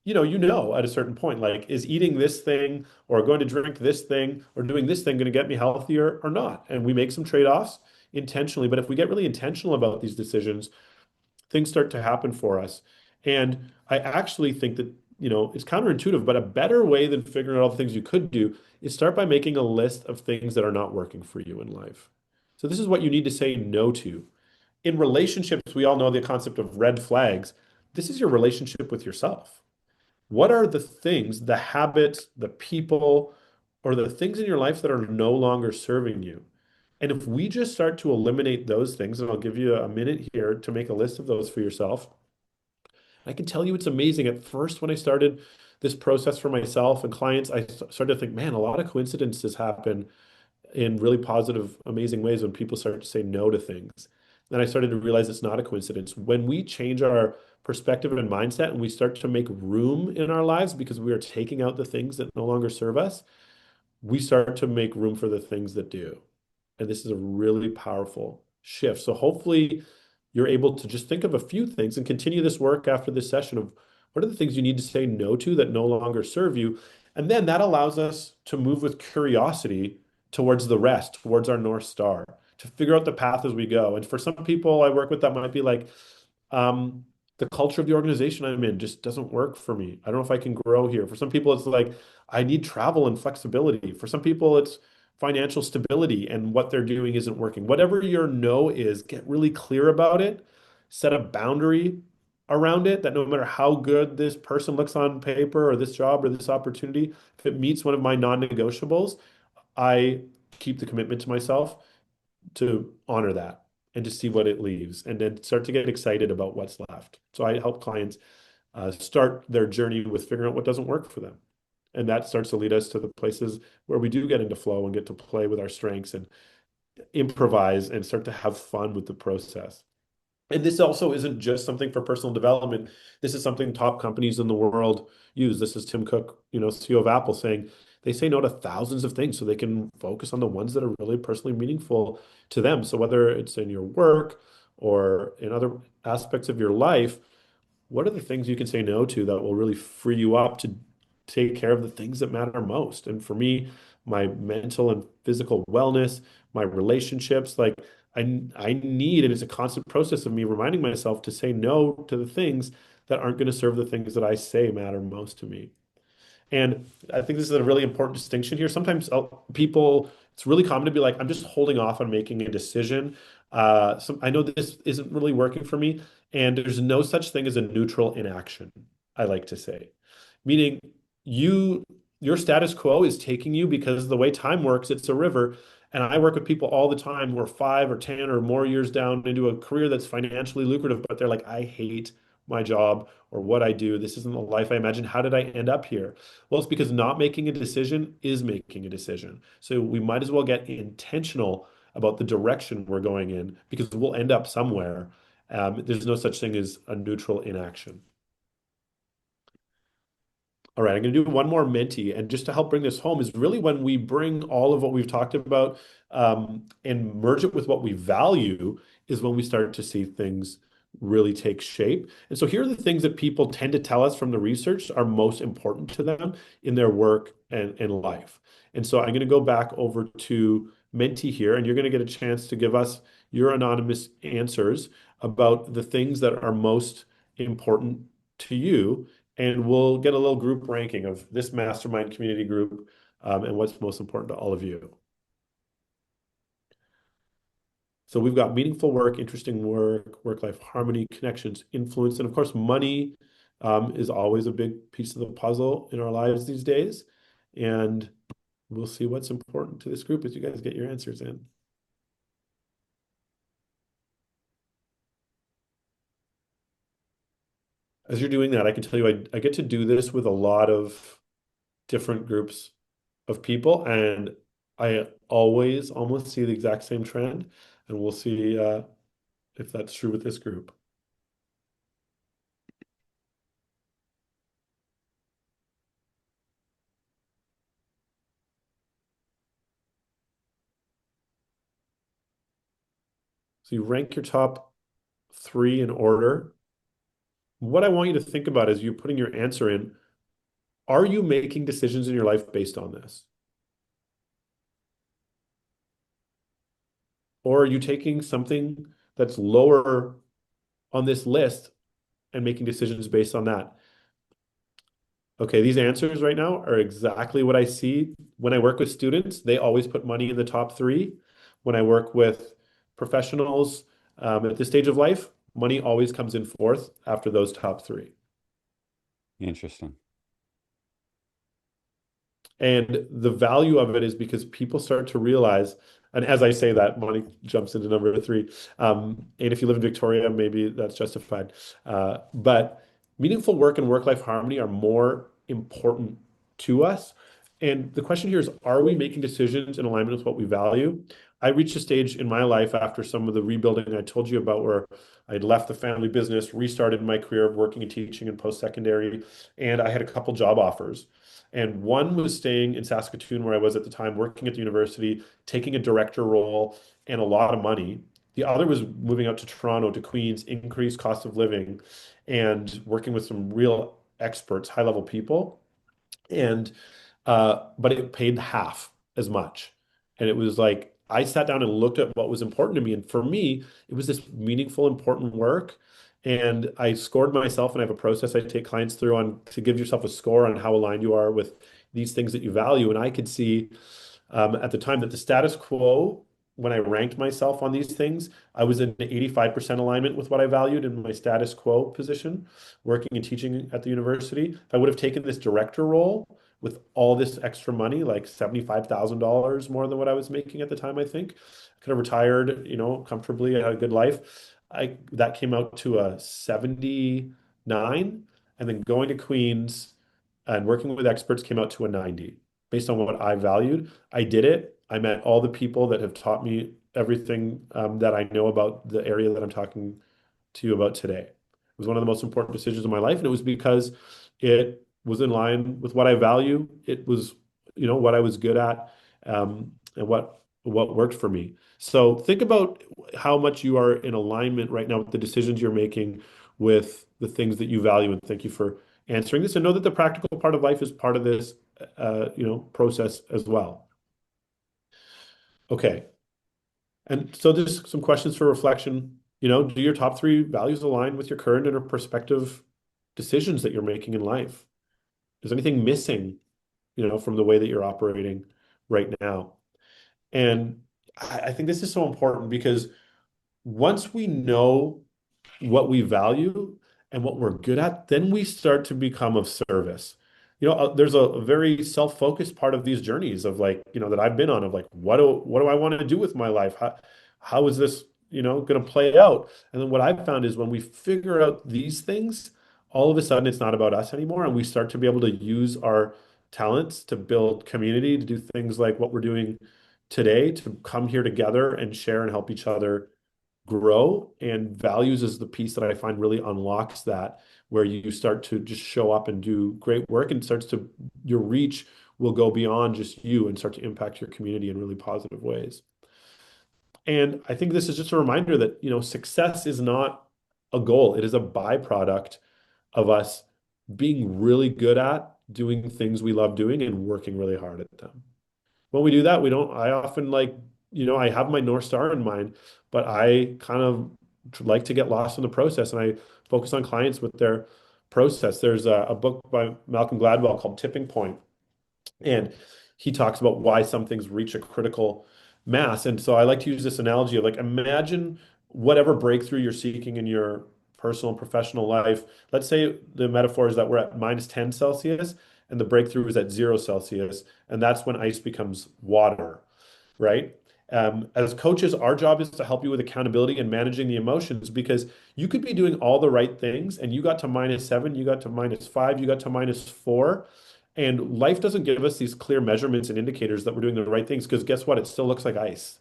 you know at a certain point, like, is eating this thing or going to drink this thing or doing this thing going to get me healthier or not? And we make some trade-offs intentionally, but if we get really intentional about these decisions, things start to happen for us. And I actually think that, it's counterintuitive, but a better way than figuring out all the things you could do is start by making a list of things that are not working for you in life. So this is what you need to say no to. In relationships, we all know the concept of red flags. This is your relationship with yourself. What are the things, the habits, the people, or the things in your life that are no longer serving you? And if we just start to eliminate those things, and I'll give you a minute here to make a list of those for yourself, I can tell you it's amazing. At first, when I started this process for myself and clients, I started to think, man, a lot of coincidences happen in really positive, amazing ways when people start to say no to things. Then I started to realize it's not a coincidence. When we change our perspective and mindset and we start to make room in our lives because we are taking out the things that no longer serve us, we start to make room for the things that do. And this is a really powerful shift. So hopefully you're able to just think of a few things and continue this work after this session of what are the things you need to say no to that no longer serve you. And then that allows us to move with curiosity towards the rest, towards our North Star, to figure out the path as we go. And for some people I work with, that might be like, um, the culture of the organization I'm in just doesn't work for me. I don't know if I can grow here. For some people, it's like, I need travel and flexibility. For some people, it's financial stability and what they're doing isn't working. Whatever your no is, get really clear about it, set a boundary around it that no matter how good this person looks on paper or this job or this opportunity, if it meets one of my non-negotiables, I keep the commitment to myself to honor that and to see what it leaves and then start to get excited about what's left. So I help clients start their journey with figuring out what doesn't work for them. And that starts to lead us to the places where we do get into flow and get to play with our strengths and improvise and start to have fun with the process. And this also isn't just something for personal development. This is something top companies in the world use. This is Tim Cook, CEO of Apple, saying they say no to thousands of things so they can focus on the ones that are really personally meaningful to them. So whether it's in your work or in other aspects of your life, what are the things you can say no to that will really free you up to take care of the things that matter most? And for me, my mental and physical wellness, my relationships, like I need, and it's a constant process of me reminding myself to say no to the things that aren't going to serve the things that I say matter most to me. And I think this is a really important distinction here. Sometimes people, it's really common to be like, I'm just holding off on making a decision. I know this isn't really working for me. And there's no such thing as a neutral inaction, I like to say. Meaning you, your status quo is taking you because the way time works, it's a river. And I work with people all the time who are 5 or 10 or more years down into a career that's financially lucrative, but they're like, I hate my job or what I do. This isn't the life I imagined. How did I end up here? Well, it's because not making a decision is making a decision. So we might as well get intentional about the direction we're going in because we'll end up somewhere. There's no such thing as a neutral inaction. All right, I'm going to do one more Menti. And just to help bring this home is really when we bring all of what we've talked about and merge it with what we value is when we start to see things really take shape. And so here are the things that people tend to tell us from the research are most important to them in their work and life. And so I'm going to go back over to Menti here, and you're going to get a chance to give us your anonymous answers about the things that are most important to you, and we'll get a little group ranking of this mastermind community group and what's most important to all of you. So we've got meaningful work, interesting work, work-life harmony, connections, influence, and of course, money is always a big piece of the puzzle in our lives these days. And we'll see what's important to this group as you guys get your answers in. as you're doing that, I can tell you I get to do this with a lot of different groups of people, and I always almost see the exact same trend, and we'll see if that's true with this group. So you rank your top three in order. What I want you to think about as you're putting your answer in, are you making decisions in your life based on this? Or are you taking something that's lower on this list and making decisions based on that? Okay, these answers right now are exactly what I see. When I work with students, they always put money in the top three. When I work with professionals at this stage of life, money always comes in fourth after those top three. Interesting. And the value of it is because people start to realize, and as I say that, money jumps into number three. And if you live in Victoria, maybe that's justified. But meaningful work and work-life harmony are more important to us. And the question here is, are we making decisions in alignment with what we value? I reached a stage in my life after some of the rebuilding I told you about, where I'd left the family business, restarted my career of working and teaching in post-secondary, and I had a couple job offers. And one was staying in Saskatoon, where I was at the time, working at the university, taking a director role and a lot of money. The other was moving out to Toronto, to Queens, increased cost of living, and working with some real experts, high level people. And but it paid half as much. And it was like I sat down and looked at what was important to me. And for me, it was this meaningful, important work. And I scored myself, and I have a process I take clients through on to give yourself a score on how aligned you are with these things that you value. And I could see at the time that the status quo, when I ranked myself on these things, I was in 85% alignment with what I valued in my status quo position, working and teaching at the university. If I would have taken this director role with all this extra money, like $75,000 more than what I was making at the time, I think, I could have retired, comfortably, had a good life. That came out to a 79, and then going to Queens and working with experts came out to a 90 based on what I valued. I did it. I met all the people that have taught me everything that I know about the area that I'm talking to you about today. It was one of the most important decisions of my life, and it was because it was in line with what I value. It was, what I was good at, and what worked for me. So think about how much you are in alignment right now with the decisions you're making with the things that you value. And thank you for answering this. And know that the practical part of life is part of this, process as well. Okay. And so there's some questions for reflection. Do your top three values align with your current and prospective decisions that you're making in life? Is anything missing, from the way that you're operating right now? And I think this is so important because once we know what we value and what we're good at, then we start to become of service. There's a very self-focused part of these journeys of like, that I've been on of like, what do I want to do with my life? How is this, going to play out? And then what I've found is when we figure out these things, all of a sudden it's not about us anymore. And we start to be able to use our talents to build community, to do things like what we're doing today, to come here together and share and help each other grow. And values is the piece that I find really unlocks that, where you start to just show up and do great work, and your reach will go beyond just you and start to impact your community in really positive ways. And I think this is just a reminder that, success is not a goal. It is a byproduct of us being really good at doing things we love doing and working really hard at them. When we do that, I often I have my North Star in mind, but I kind of like to get lost in the process, and I focus on clients with their process. There's a book by Malcolm Gladwell called Tipping Point, and he talks about why some things reach a critical mass. And so I like to use this analogy of like, imagine whatever breakthrough you're seeking in your personal and professional life. Let's say the metaphor is that we're at minus 10 Celsius and the breakthrough is at 0 Celsius. And that's when ice becomes water, right? As coaches, our job is to help you with accountability and managing the emotions because you could be doing all the right things and you got to -7, you got to -5, you got to -4. And life doesn't give us these clear measurements and indicators that we're doing the right things because guess what? It still looks like ice.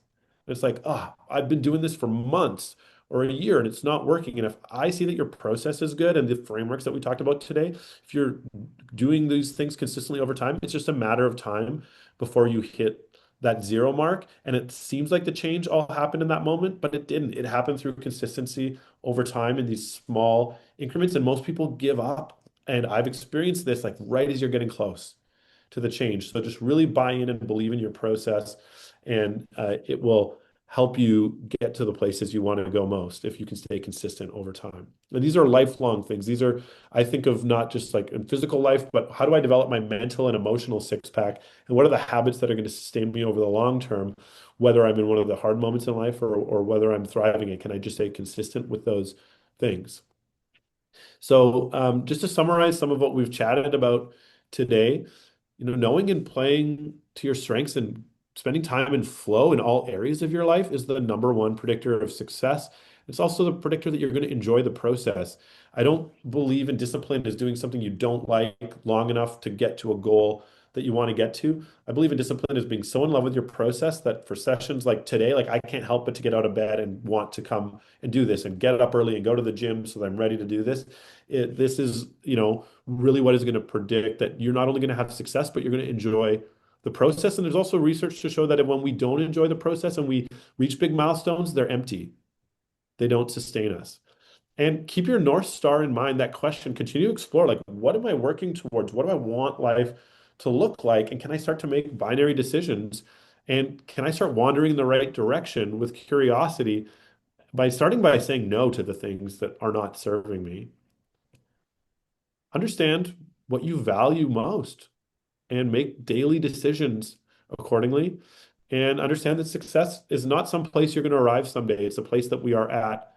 It's like, I've been doing this for months or a year and it's not working. And if I see that your process is good and the frameworks that we talked about today, if you're doing these things consistently over time, it's just a matter of time before you hit that 0 mark. And it seems like the change all happened in that moment, but it didn't. It happened through consistency over time in these small increments. And most people give up. And I've experienced this like right as you're getting close to the change. So just really buy in and believe in your process, and it will help you get to the places you want to go most if you can stay consistent over time. And these are lifelong things. These are, I think of not just like in physical life, but how do I develop my mental and emotional six pack? And what are the habits that are going to sustain me over the long term, whether I'm in one of the hard moments in life or whether I'm thriving? And can I just stay consistent with those things? So, just to summarize some of what we've chatted about today, knowing and playing to your strengths and spending time in flow in all areas of your life is the number one predictor of success. It's also the predictor that you're going to enjoy the process. I don't believe in discipline as doing something you don't like long enough to get to a goal that you want to get to. I believe in discipline as being so in love with your process that for sessions like today, like I can't help but to get out of bed and want to come and do this and get up early and go to the gym so that I'm ready to do this. This is, really what is going to predict that you're not only going to have success, but you're going to enjoy the process. And there's also research to show that when we don't enjoy the process and we reach big milestones, they're empty. They don't sustain us. And keep your North Star in mind, that question. Continue to explore, like, what am I working towards? What do I want life to look like? And can I start to make binary decisions? And can I start wandering in the right direction with curiosity by starting by saying no to the things that are not serving me? Understand what you value most and make daily decisions accordingly. And understand that success is not some place you're going to arrive someday. It's a place that we are at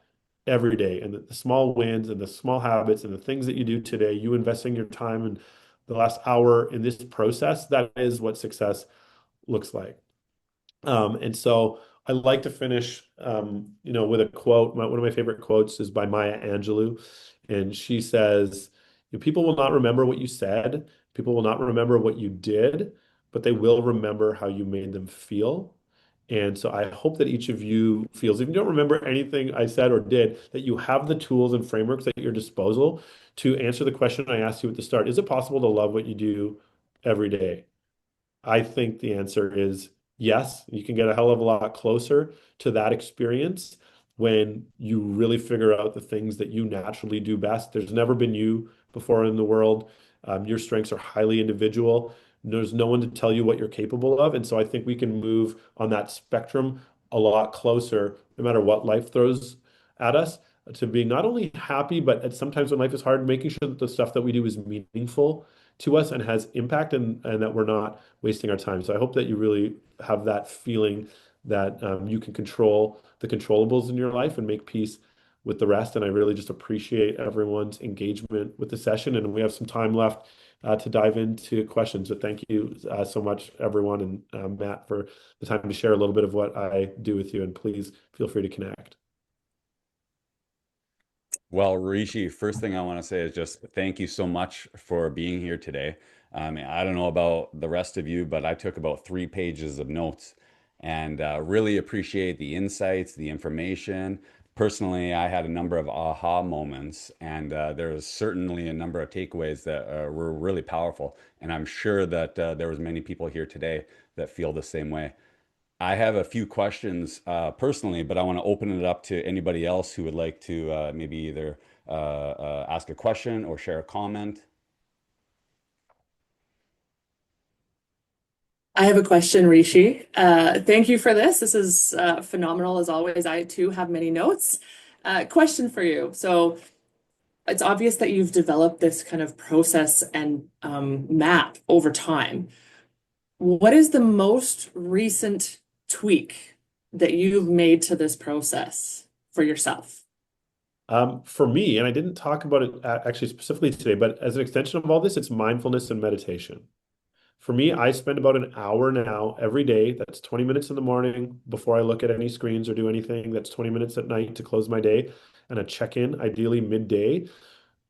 every day. And the small wins and the small habits and the things that you do today, you investing your time in the last hour in this process, that is what success looks like. And so I like to finish, with a quote. One of my favorite quotes is by Maya Angelou, and she says, "People will not remember what you said, people will not remember what you did, but they will remember how you made them feel." And so I hope that each of you feels, if you don't remember anything I said or did, that you have the tools and frameworks at your disposal to answer the question I asked you at the start. Is it possible to love what you do every day? I think the answer is yes. You can get a hell of a lot closer to that experience when you really figure out the things that you naturally do best. There's never been you before in the world. Your strengths are highly individual. There's no one to tell you what you're capable of. And so I think we can move on that spectrum a lot closer, no matter what life throws at us, to being not only happy, but at sometimes when life is hard, making sure that the stuff that we do is meaningful to us and has impact, and that we're not wasting our time. So I hope that you really have that feeling that you can control the controllables in your life and make peace with the rest. And I really just appreciate everyone's engagement with the session. And we have some time left to dive into questions. But thank you so much, everyone, and Matt, for the time to share a little bit of what I do with you. And please feel free to connect. Well, Rishi, first thing I want to say is just thank you so much for being here today. I don't know about the rest of you, but I took about 3 pages of notes and really appreciate the insights, the information. Personally, I had a number of aha moments, and there's certainly a number of takeaways that were really powerful. And I'm sure that there was many people here today that feel the same way. I have a few questions personally, but I want to open it up to anybody else who would like to maybe either ask a question or share a comment. I have a question, Rishi. Thank you for this. This is phenomenal as always. I too have many notes. Question for you. So it's obvious that you've developed this kind of process and map over time. What is the most recent tweak that you've made to this process for yourself? For me, and I didn't talk about it actually specifically today, but as an extension of all this, it's mindfulness and meditation. For me, I spend about an hour now every day. That's 20 minutes in the morning before I look at any screens or do anything. That's 20 minutes at night to close my day, and a check-in, ideally midday,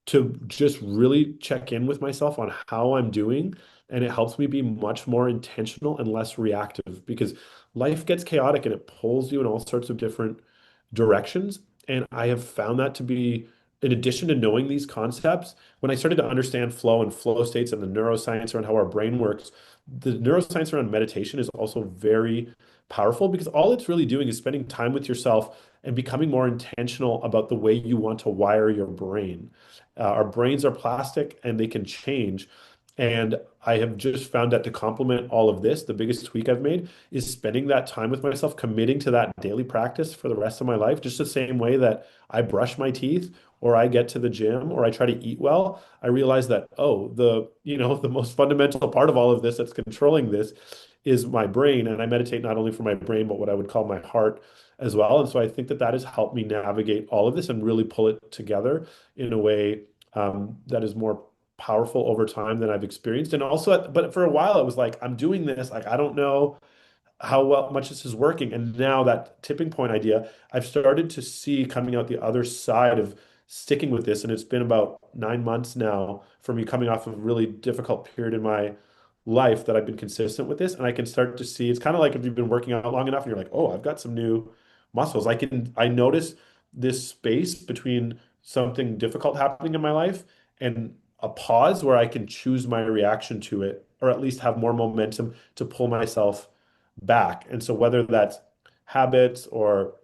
to just really check in with myself on how I'm doing. And it helps me be much more intentional and less reactive, because life gets chaotic and it pulls you in all sorts of different directions. And I have found that to be, in addition to knowing these concepts, when I started to understand flow and flow states and the neuroscience around how our brain works, the neuroscience around meditation is also very powerful, because all it's really doing is spending time with yourself and becoming more intentional about the way you want to wire your brain. Our brains are plastic and they can change. And I have just found that to complement all of this, the biggest tweak I've made is spending that time with myself, committing to that daily practice for the rest of my life, just the same way that I brush my teeth or I get to the gym or I try to eat well. I realize that, oh, the most fundamental part of all of this that's controlling this is my brain. And I meditate not only for my brain, but what I would call my heart as well. And so I think that that has helped me navigate all of this and really pull it together in a way that is more powerful over time than I've experienced. And also, but for a while, it was like, I'm doing this, like, I don't know how well much this is working. And now that tipping point idea, I've started to see coming out the other side of sticking with this. And it's been about 9 months now for me, coming off of a really difficult period in my life, that I've been consistent with this. And I can start to see, it's kind of like if you've been working out long enough and you're like, oh, I've got some new muscles. I notice this space between something difficult happening in my life and a pause where I can choose my reaction to it, or at least have more momentum to pull myself back. And so whether that's habits or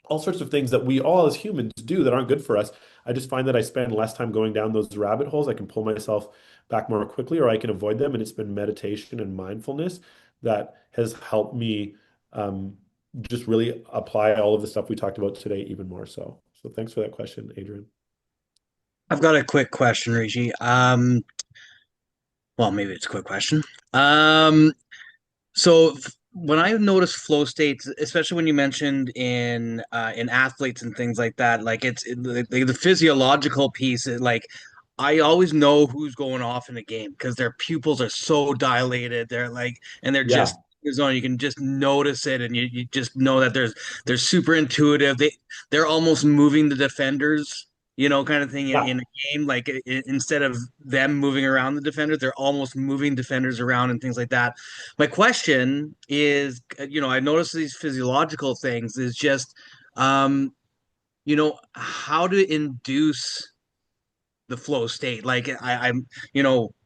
all sorts of things that we all as humans do that aren't good for us, I just find that I spend less time going down those rabbit holes. I can pull myself back more quickly, or I can avoid them. And it's been meditation and mindfulness that has helped me just really apply all of the stuff we talked about today even more so. So thanks for that question, Adrian. I've got a quick question, Rishi. Well, maybe it's a quick question. So when I notice flow states, especially when you mentioned in athletes and things like that, like the physiological piece, like I always know who's going off in the game because their pupils are so dilated. They're like, and they're Yeah. just zone. You can just notice it, and you just know that they're super intuitive. They're almost moving the defenders, kind of thing in a game. Like instead of them moving around the defenders, they're almost moving defenders around and things like that. My question is, I noticed these physiological things is just, how to induce the flow state. Like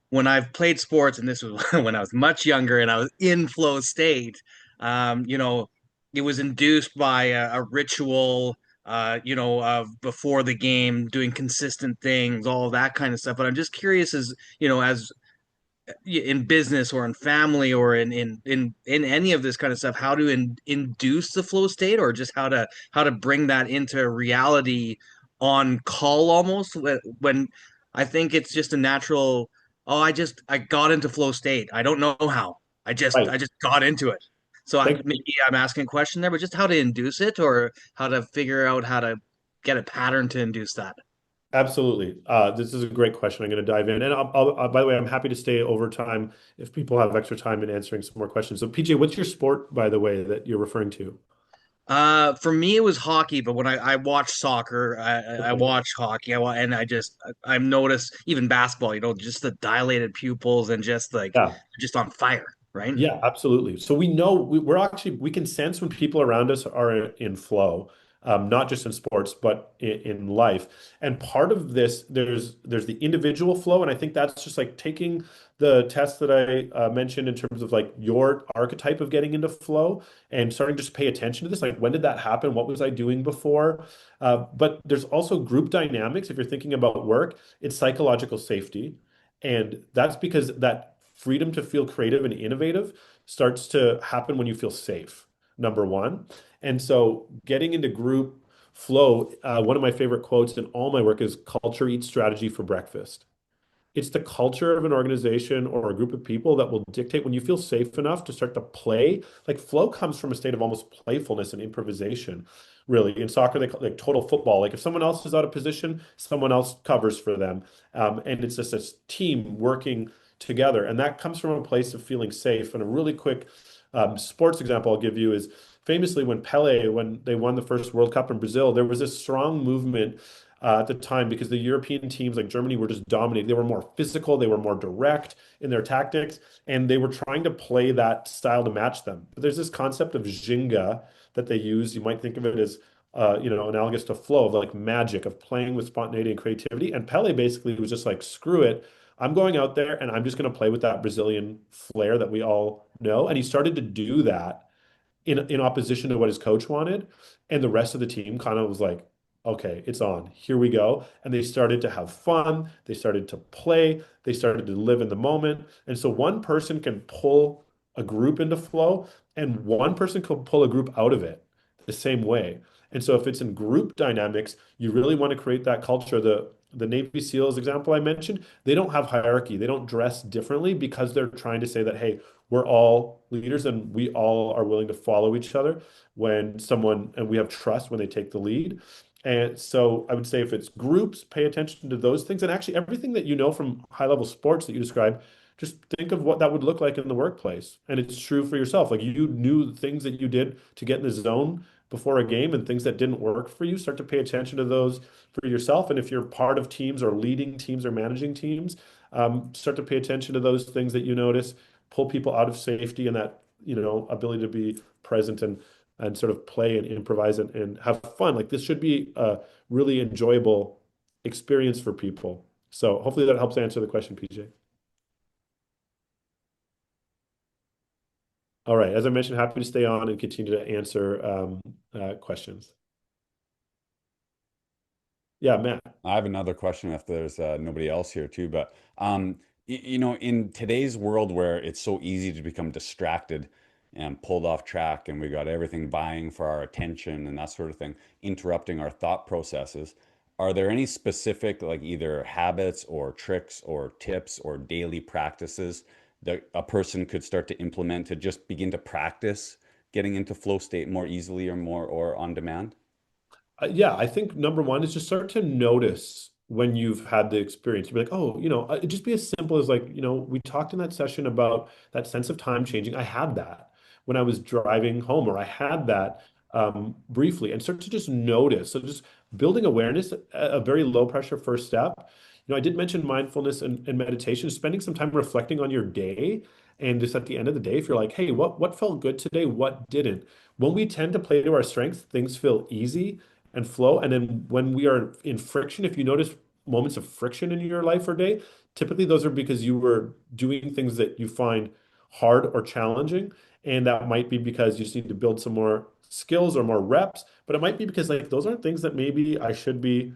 when I've played sports, and this was when I was much younger and I was in flow state, um, you know, it was induced by a ritual, of before the game, doing consistent things, all that kind of stuff. But I'm just curious, as in business or in family or in any of this kind of stuff, how to induce the flow state, or just how to bring that into reality on call, almost when I think it's just a natural, oh, I got into flow state, I don't know how, i just Right. i just got into it. So Thank maybe I'm asking a question there, but just how to induce it, or how to figure out how to get a pattern to induce that. Absolutely. This is a great question. I'm going to dive in. And by the way, I'm happy to stay over time if people have extra time in answering some more questions. So, PJ, what's your sport, by the way, that you're referring to? For me, it was hockey. But when I watch soccer, I Okay. watch hockey. And I've noticed even basketball. Just the dilated pupils and just like Yeah. just on fire, right? Yeah, absolutely. So we know we can sense when people around us are in flow, not just in sports, but in life. And part of this, there's the individual flow, and I think that's just like taking the test that I mentioned in terms of like your archetype of getting into flow and starting just to pay attention to this. Like, when did that happen? What was I doing before? But there's also group dynamics. If you're thinking about work, it's psychological safety. And that's because that freedom to feel creative and innovative starts to happen when you feel safe, number one. And so getting into group flow, one of my favorite quotes in all my work is culture eats strategy for breakfast. It's the culture of an organization or a group of people that will dictate when you feel safe enough to start to play. Like, flow comes from a state of almost playfulness and improvisation. Really, in soccer, they call it like total football. Like, if someone else is out of position, someone else covers for them, and it's just this team working together. And that comes from a place of feeling safe. And a really quick sports example I'll give you is famously when Pele, when they won the first World Cup in Brazil, there was this strong movement at the time because the European teams like Germany were just dominating. They were more physical, they were more direct in their tactics, and they were trying to play that style to match them. But there's this concept of Ginga that they use. You might think of it as analogous to flow, of like magic, of playing with spontaneity and creativity. And Pele basically was just like, screw it. I'm going out there and I'm just going to play with that Brazilian flair that we all know. And he started to do that in opposition to what his coach wanted. And the rest of the team kind of was like, okay, it's on. Here we go. And they started to have fun. They started to play. They started to live in the moment. And so one person can pull a group into flow, and one person can pull a group out of it the same way. And so if it's in group dynamics, you really want to create that culture. The Navy SEALs example I mentioned, they don't have hierarchy. They don't dress differently because they're trying to say that, hey, we're all leaders and we all are willing to follow each other when someone, and we have trust when they take the lead. And so I would say if it's groups, pay attention to those things. And actually, everything that you know from high level sports that you describe, just think of what that would look like in the workplace. And it's true for yourself. Like you knew things that you did to get in the zone before a game and things that didn't work for you. Start to pay attention to those for yourself. And if you're part of teams or leading teams or managing teams, start to pay attention to those things that you notice, pull people out of safety and that, ability to be present and sort of play and improvise and have fun. Like this should be a really enjoyable experience for people. So hopefully that helps answer the question, PJ. All right. As I mentioned, happy to stay on and continue to answer questions. Yeah, Matt. I have another question if there's nobody else here too, but in today's world where it's so easy to become distracted and pulled off track, and we got everything vying for our attention and that sort of thing, interrupting our thought processes, are there any specific like either habits or tricks or tips or daily practices that a person could start to implement to just begin to practice getting into flow state more easily or more or on demand? Yeah, I think number one is just start to notice when you've had the experience. You'll be like, oh, it'd just be as simple as like, we talked in that session about that sense of time changing. I had that when I was driving home, or I had that briefly, and start to just notice. So just building awareness, a very low pressure first step. I did mention mindfulness and meditation, spending some time reflecting on your day. And just at the end of the day, if you're like, hey, what felt good today? What didn't? When we tend to play to our strengths, things feel easy and flow. And then when we are in friction, if you notice moments of friction in your life or day, typically those are because you were doing things that you find hard or challenging. And that might be because you just need to build some more skills or more reps, but it might be because like those aren't things that maybe I should be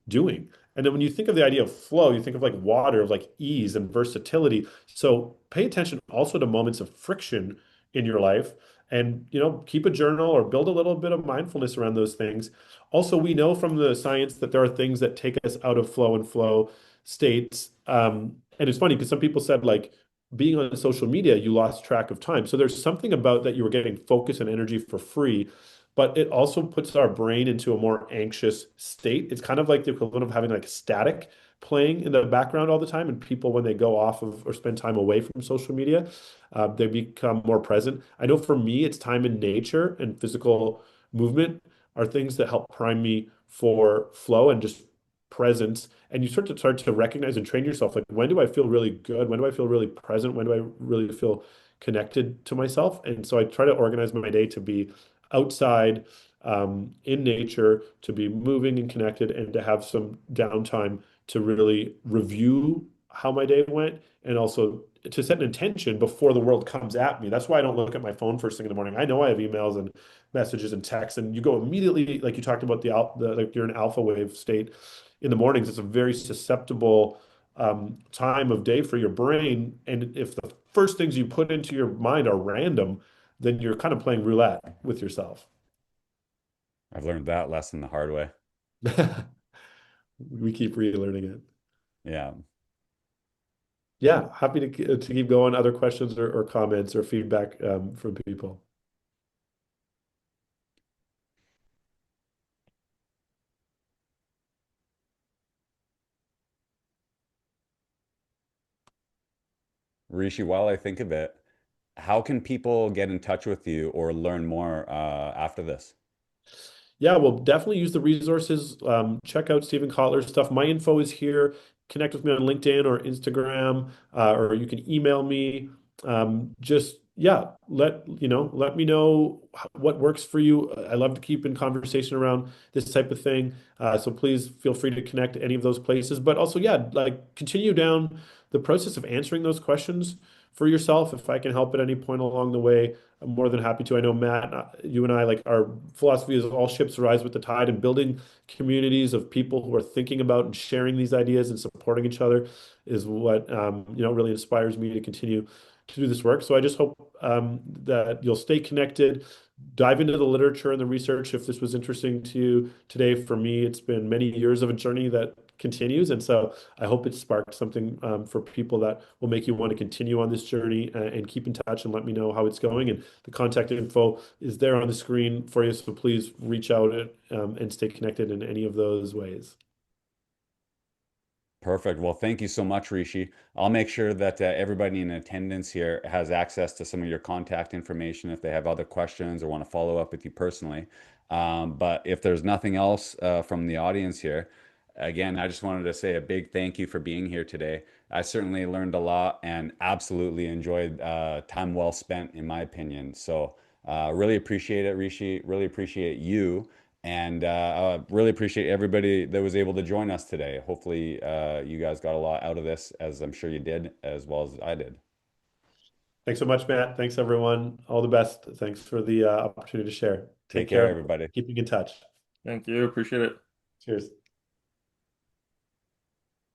doing. And then when you think of the idea of flow, you think of like water, of like ease and versatility. So pay attention also to moments of friction in your life and keep a journal or build a little bit of mindfulness around those things. Also, we know from the science that there are things that take us out of flow and flow states. And it's funny because some people said like being on social media, you lost track of time. So there's something about that you were getting focus and energy for free, but it also puts our brain into a more anxious state. It's kind of like the equivalent of having like static playing in the background all the time. And people, when they go off of or spend time away from social media, they become more present. I know for me, it's time in nature and physical movement are things that help prime me for flow and just presence. And you start to recognize and train yourself. Like, when do I feel really good? When do I feel really present? When do I really feel connected to myself? And so I try to organize my day to be outside, in nature, to be moving and connected, and to have some downtime to really review how my day went, and also to set an intention before the world comes at me. That's why I don't look at my phone first thing in the morning. I know I have emails and messages and texts, and you go immediately, like you talked about like you're in alpha wave state in the mornings. It's a very susceptible time of day for your brain. And if the first things you put into your mind are random, then you're kind of playing roulette with yourself. I've learned that lesson the hard way. We keep relearning it. Yeah. Yeah, happy to keep going. Other questions or comments or feedback from people. Rishi, while I think of it, how can people get in touch with you or learn more after this? Yeah, well, definitely use the resources. Check out Stephen Kotler's stuff. My info is here. Connect with me on LinkedIn or Instagram, or you can email me. Just yeah, let me know what works for you. I love to keep in conversation around this type of thing. So please feel free to connect any of those places. But also, yeah, like continue down the process of answering those questions for yourself. If I can help at any point along the way, I'm more than happy to. I know Matt, you and I, like our philosophy is all ships rise with the tide, and building communities of people who are thinking about and sharing these ideas and supporting each other is what really inspires me to continue to do this work. So I just hope that you'll stay connected, dive into the literature and the research if this was interesting to you today. For me, it's been many years of a journey that continues, and so I hope it sparked something for people that will make you want to continue on this journey and keep in touch and let me know how it's going. And the contact info is there on the screen for you, so please reach out and stay connected in any of those ways. Perfect. Well, thank you so much, Rishi. I'll make sure that everybody in attendance here has access to some of your contact information if they have other questions or want to follow up with you personally. But if there's nothing else from the audience here, again, I just wanted to say a big thank you for being here today. I certainly learned a lot and absolutely enjoyed time well spent, in my opinion. So really appreciate it, Rishi. Really appreciate you. And really appreciate everybody that was able to join us today. Hopefully, you guys got a lot out of this, as I'm sure you did, as well as I did. Thanks so much, Matt. Thanks, everyone. All the best. Thanks for the opportunity to share. Take Take care, care. everybody. Keeping in touch. Thank you. Appreciate it. Cheers.